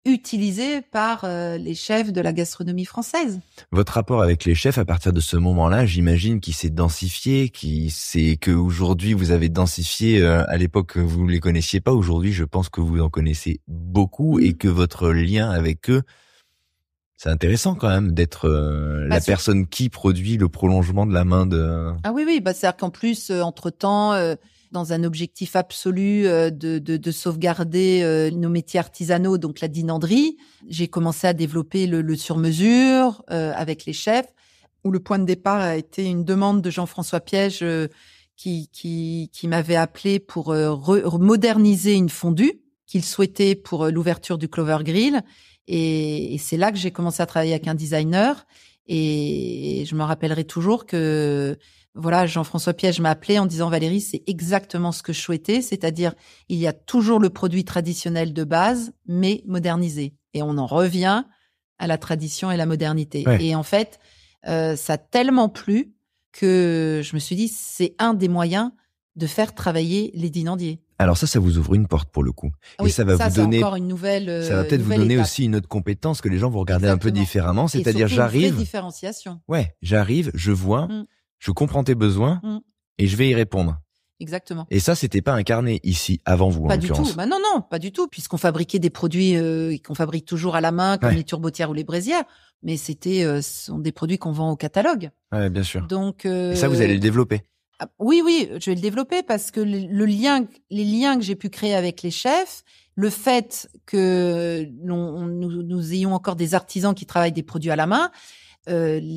utilisés par les chefs de la gastronomie française. Votre rapport avec les chefs à partir de ce moment-là, j'imagine qu'il s'est densifié, que aujourd'hui vous avez densifié. À l'époque, vous ne les connaissiez pas. Aujourd'hui, je pense que vous en connaissez beaucoup et que votre lien avec eux, c'est intéressant quand même d'être la personne qui produit le prolongement de la main de... Ah oui, c'est-à-dire qu'en plus, entre-temps, dans un objectif absolu de sauvegarder nos métiers artisanaux, donc la dinanderie, j'ai commencé à développer le sur-mesure avec les chefs, où le point de départ a été une demande de Jean-François Piège qui m'avait appelé pour moderniser une fondue qu'il souhaitait pour l'ouverture du Clover Grill. Et c'est là que j'ai commencé à travailler avec un designer. Et je me rappellerai toujours que, voilà, Jean-François Piège m'a appelé en disant, Valérie, c'est exactement ce que je souhaitais. C'est-à-dire, il y a toujours le produit traditionnel de base, mais modernisé. Et on en revient à la tradition et la modernité. Ouais. Et en fait, ça a tellement plu que je me suis dit, c'est un des moyens de faire travailler les dinandiers. Alors ça vous ouvre une porte pour le coup. Oui, et ça va vous donner encore une nouvelle. Ça va peut-être vous donner étape. aussi une autre compétence que les gens vont regarder un peu Exactement. différemment. C'est-à-dire, et surtout une j'arrive. vraie différenciation. Ouais, j'arrive, je vois, je comprends tes besoins et je vais y répondre. Exactement. Et ça, c'était pas incarné ici avant vous, en Pas du l'occurrence. tout. Non, pas du tout, puisqu'on fabriquait des produits qu'on fabrique toujours à la main, comme les turbotières ou les braisières. Mais ce sont des produits qu'on vend au catalogue. Ouais, bien sûr. Donc. Et ça, vous allez le développer. Oui, je vais le développer parce que les liens que j'ai pu créer avec les chefs, le fait que nous ayons encore des artisans qui travaillent des produits à la main, les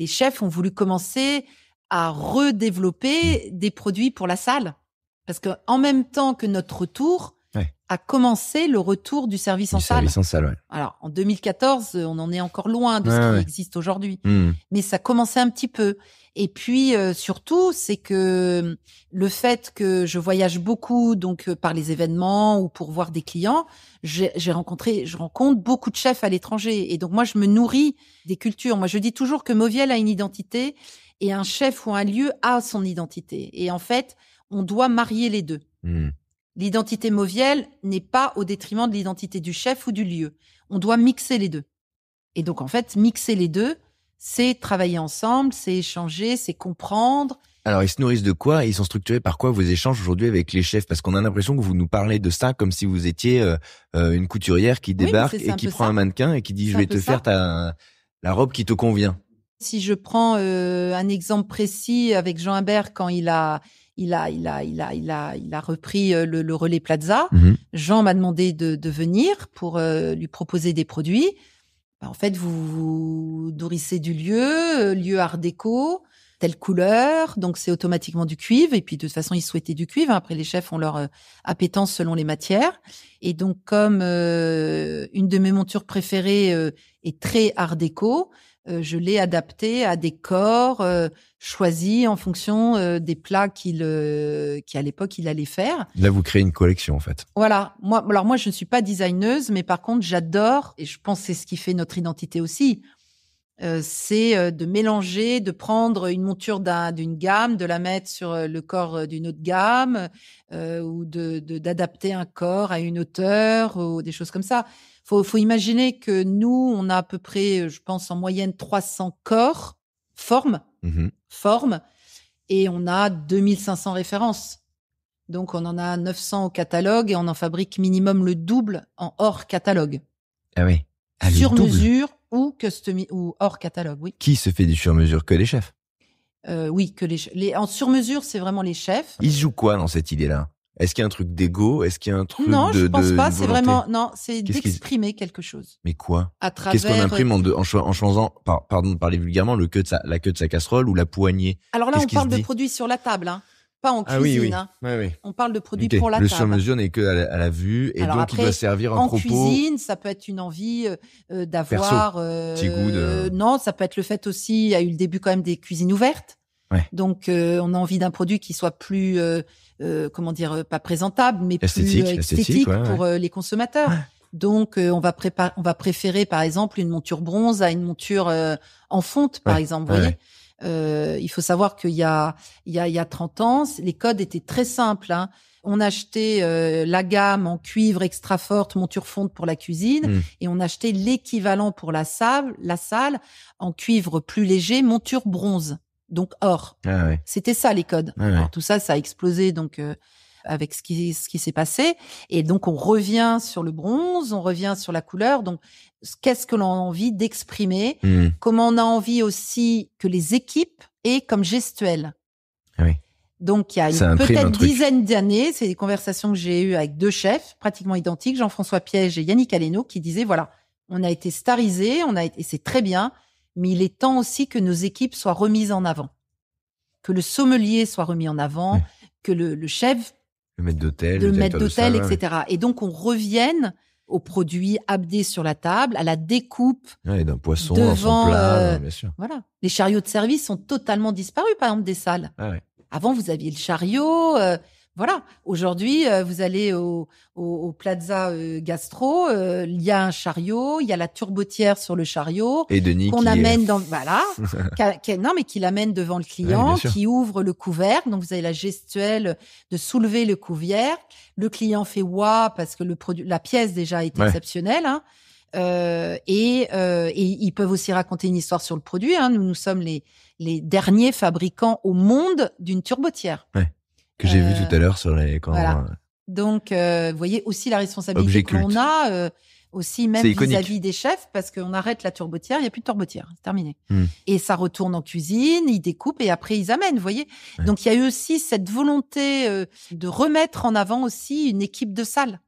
chefs ont voulu commencer à redévelopper des produits pour la salle. Parce que en même temps que notre retour, a commencé le retour du service en salle. Service en salle, ouais. Alors, en 2014, on en est encore loin de ce qui existe aujourd'hui. Mais ça commençait un petit peu. Et puis, surtout, c'est que le fait que je voyage beaucoup, donc par les événements ou pour voir des clients, je rencontre beaucoup de chefs à l'étranger. Et donc, moi, je me nourris des cultures. Moi, je dis toujours que Mauviel a une identité et un chef ou un lieu a son identité. Et en fait, on doit marier les deux. L'identité Mauviel n'est pas au détriment de l'identité du chef ou du lieu. On doit mixer les deux. Et donc, en fait, mixer les deux, c'est travailler ensemble, c'est échanger, c'est comprendre. Alors, ils se nourrissent de quoi? Ils sont structurés par quoi vos échanges aujourd'hui avec les chefs? Parce qu'on a l'impression que vous nous parlez de ça comme si vous étiez une couturière qui débarque et qui prend un mannequin et qui dit « je vais te faire la robe qui te convient ». Si je prends un exemple précis avec Jean Imbert quand il a repris le relais Plaza. Jean m'a demandé de venir pour lui proposer des produits. En fait, vous nourrissez du lieu art déco, telle couleur, donc c'est automatiquement du cuivre. Et puis de toute façon, ils souhaitaient du cuivre. Après, les chefs ont leur appétence selon les matières. Et donc, comme une de mes montures préférées est très art déco, je l'ai adapté à des corps choisis en fonction des plats qu'à l'époque il allait faire. Là, vous créez une collection en fait. Voilà. Moi, je ne suis pas designeuse, mais par contre, j'adore, et je pense que c'est ce qui fait notre identité aussi, c'est de mélanger, de prendre une monture d'une gamme, de la mettre sur le corps d'une autre gamme, ou d'adapter un corps à une hauteur, ou des choses comme ça. Faut imaginer que nous, on a à peu près, je pense, en moyenne 300 corps, formes, et on a 2500 références. Donc, on en a 900 au catalogue et on en fabrique minimum le double en hors catalogue. Ah oui. Sur mesure ou hors catalogue, oui. Qui se fait du sur-mesure? Que les chefs? Oui, que en sur-mesure, c'est vraiment les chefs. Ils jouent quoi dans cette idée-là? Est-ce qu'il y a un truc d'ego? Est-ce qu'il y a un truc non, de je pense pas. C'est volonté? vraiment c'est d'exprimer quelque chose. Mais quoi? À travers. Qu'est-ce qu'on imprime en changeant, pardon de parler vulgairement, la queue de sa casserole ou la poignée? Alors là, on parle de produits sur la table, hein. Pas en cuisine. Oui, oui. Hein. Oui. On parle de produits Okay. pour la le table. Le sur-mesure n'est que à la vue et alors donc après, il doit servir un propos. En cuisine, ça peut être une envie d'avoir. Petit goût de. Non, ça peut être le fait aussi. Il y a eu le début quand même des cuisines ouvertes. Ouais. Donc on a envie d'un produit qui soit plus, comment dire, pas présentable, mais esthétique, plus esthétique ouais, pour les consommateurs. Ouais. Donc on va préférer par exemple une monture bronze à une monture en fonte, par exemple. Vous voyez. Il faut savoir qu'il y a 30 ans, les codes étaient très simples. Hein. On achetait la gamme en cuivre extra forte, monture fonte pour la cuisine, et on achetait l'équivalent pour la salle en cuivre plus léger, monture bronze, donc or. Ah ouais. C'était ça les codes. Ah ouais. Alors, tout ça a explosé donc avec ce qui s'est passé, et donc on revient sur le bronze, on revient sur la couleur. Donc qu'est-ce que l'on a envie d'exprimer? Comment on a envie aussi que les équipes aient comme gestuelle. Ah oui. Donc, il y a peut-être dizaine d'années, c'est des conversations que j'ai eues avec deux chefs pratiquement identiques, Jean-François Piège et Yannick Aleno, qui disaient, voilà, on a été starisés, et c'est très bien, mais il est temps aussi que nos équipes soient remises en avant. Que le sommelier soit remis en avant, que le chef, le maître d'hôtel, etc. Et donc, on revienne aux produits abdés sur la table, à la découpe d'un poisson dans son plat, bien sûr. Voilà. Les chariots de service sont totalement disparus, par exemple, des salles. Ah ouais. Avant, vous aviez le chariot. Voilà. Aujourd'hui, vous allez au Plaza Gastro, il y a un chariot, il y a la turbotière sur le chariot. Et Denis qu'on amène qui l'amène devant le client, qui ouvre le couvercle. Donc, vous avez la gestuelle de soulever le couvercle. Le client fait ouah parce que la pièce déjà est exceptionnelle. Hein. Et ils peuvent aussi raconter une histoire sur le produit. Hein. Nous sommes les derniers fabricants au monde d'une turbotière. Ouais. Que j'ai vu tout à l'heure sur les. Voilà. Donc, vous voyez aussi la responsabilité que l'on a, aussi même vis-à-vis des chefs, parce qu'on arrête la turbotière, il n'y a plus de turbotière, c'est terminé. Et ça retourne en cuisine, ils découpent et après ils amènent, vous voyez. Ouais. Donc, il y a eu aussi cette volonté de remettre en avant aussi une équipe de salle.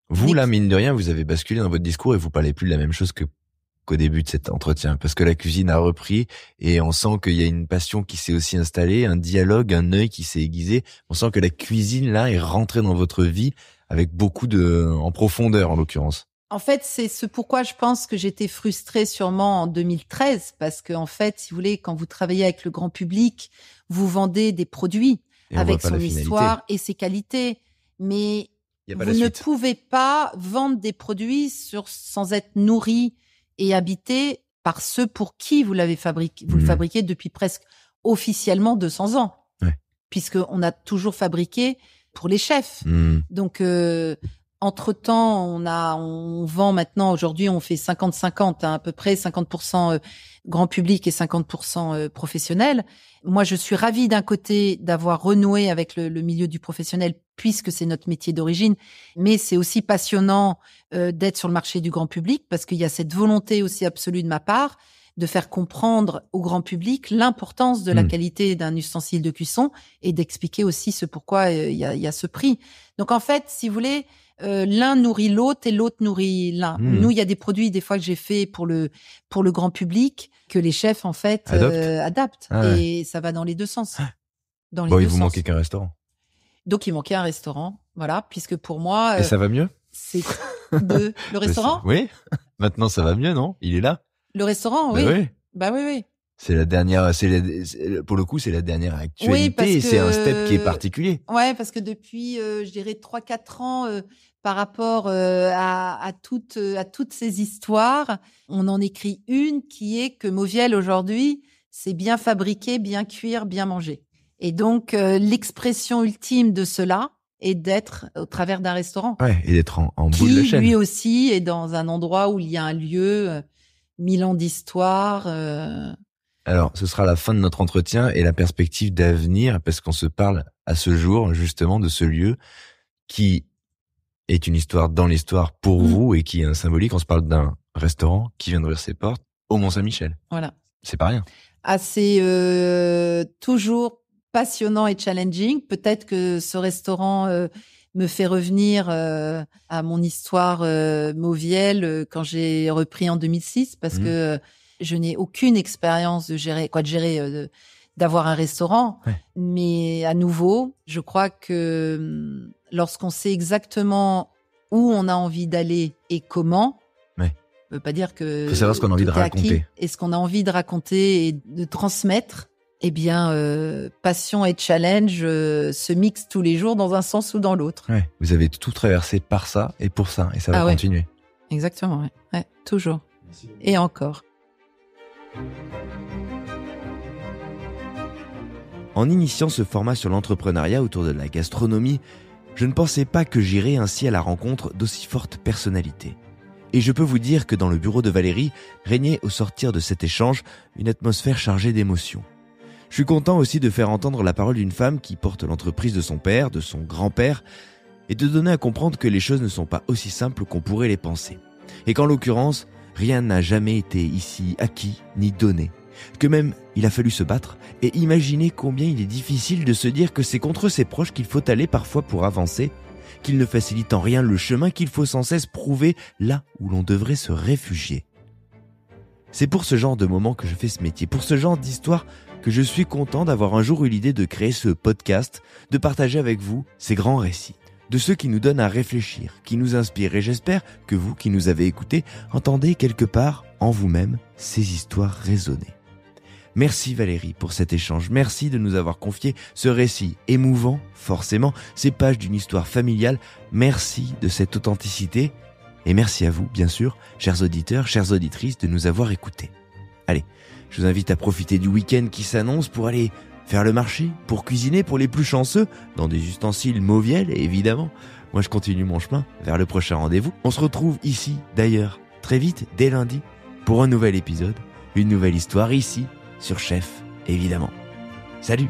Vous, là, mine de rien, vous avez basculé dans votre discours et vous parlez plus de la même chose qu'au début de cet entretien, parce que la cuisine a repris et on sent qu'il y a une passion qui s'est aussi installée, un dialogue, un œil qui s'est aiguisé. On sent que la cuisine, là, est rentrée dans votre vie avec beaucoup en profondeur, en l'occurrence. En fait, c'est ce pourquoi je pense que j'étais frustrée sûrement en 2013, parce que, en fait, si vous voulez, quand vous travaillez avec le grand public, vous vendez des produits avec son histoire et ses qualités. Mais vous ne pouvez pas vendre des produits sans être nourri et habité par ceux pour qui vous l'avez fabriqué. Vous le fabriquez depuis presque officiellement 200 ans. Ouais. Puisqu'on a toujours fabriqué pour les chefs. Donc, entre-temps, on vend maintenant, aujourd'hui, on fait 50-50, hein, à peu près 50% grand public et 50% professionnel. Moi, je suis ravie d'un côté d'avoir renoué avec le milieu du professionnel, puisque c'est notre métier d'origine, mais c'est aussi passionnant d'être sur le marché du grand public, parce qu'il y a cette volonté aussi absolue de ma part de faire comprendre au grand public l'importance de la qualité d'un ustensile de cuisson et d'expliquer aussi ce pourquoi il y a ce prix. Donc en fait, si vous voulez, l'un nourrit l'autre et l'autre nourrit l'un. Nous, il y a des produits des fois que j'ai fait pour le grand public que les chefs en fait adaptent et ça va dans les deux sens. Dans les deux il vous sens. manquait qu'un restaurant. Donc il manquait un restaurant, voilà, puisque pour moi. Et ça va mieux? C'est le restaurant. Oui. Maintenant ça va mieux, non? Il est là. Le restaurant, oui. Bah oui. C'est la dernière, pour le coup, c'est la dernière actualité. Oui, et c'est un step qui est particulier. Ouais, parce que depuis, je dirais 3-4 ans, par rapport à toutes ces histoires, on en écrit une qui est que Mauviel aujourd'hui, c'est bien fabriquer, bien cuire, bien manger. Et donc l'expression ultime de cela est d'être au travers d'un restaurant. Ouais, et d'être en bout de la chaîne. Qui lui aussi est dans un endroit où il y a un lieu, 1000 ans d'histoire. Alors, ce sera la fin de notre entretien et la perspective d'avenir, parce qu'on se parle à ce jour, justement, de ce lieu qui est une histoire dans l'histoire pour vous et qui est un symbolique. On se parle d'un restaurant qui vient d'ouvrir ses portes au Mont-Saint-Michel. Voilà. C'est pas rien. C'est toujours passionnant et challenging. Peut-être que ce restaurant me fait revenir à mon histoire Mauviel quand j'ai repris en 2006, parce que je n'ai aucune expérience d'avoir un restaurant. Ouais. Mais à nouveau, je crois que lorsqu'on sait exactement où on a envie d'aller et comment, ça veut pas dire que faut savoir ce qu'on a envie de raconter. Et ce qu'on a envie de raconter et de transmettre, eh bien, passion et challenge se mixent tous les jours dans un sens ou dans l'autre. Ouais. Vous avez tout traversé par ça et pour ça, et ça va continuer. Exactement, ouais, toujours. Et encore. En initiant ce format sur l'entrepreneuriat autour de la gastronomie, je ne pensais pas que j'irais ainsi à la rencontre d'aussi fortes personnalités. Et je peux vous dire que dans le bureau de Valérie régnait au sortir de cet échange une atmosphère chargée d'émotions. Je suis content aussi de faire entendre la parole d'une femme qui porte l'entreprise de son père, de son grand-père, et de donner à comprendre que les choses ne sont pas aussi simples qu'on pourrait les penser. Et qu'en l'occurrence, rien n'a jamais été ici acquis ni donné. Que même il a fallu se battre et imaginer combien il est difficile de se dire que c'est contre ses proches qu'il faut aller parfois pour avancer, qu'il ne facilite en rien le chemin, qu'il faut sans cesse prouver là où l'on devrait se réfugier. C'est pour ce genre de moments que je fais ce métier, pour ce genre d'histoire que je suis content d'avoir un jour eu l'idée de créer ce podcast, de partager avec vous ces grands récits, de ceux qui nous donnent à réfléchir, qui nous inspirent, et j'espère que vous qui nous avez écoutés entendez quelque part en vous-même ces histoires résonner. Merci Valérie pour cet échange, merci de nous avoir confié ce récit émouvant, forcément, ces pages d'une histoire familiale, merci de cette authenticité et merci à vous, bien sûr, chers auditeurs, chères auditrices, de nous avoir écoutés. Allez, je vous invite à profiter du week-end qui s'annonce pour aller faire le marché, pour cuisiner pour les plus chanceux, dans des ustensiles Mauviel, évidemment. Moi je continue mon chemin vers le prochain rendez-vous. On se retrouve ici, d'ailleurs, très vite, dès lundi, pour un nouvel épisode, une nouvelle histoire ici, sur Chef, évidemment. Salut!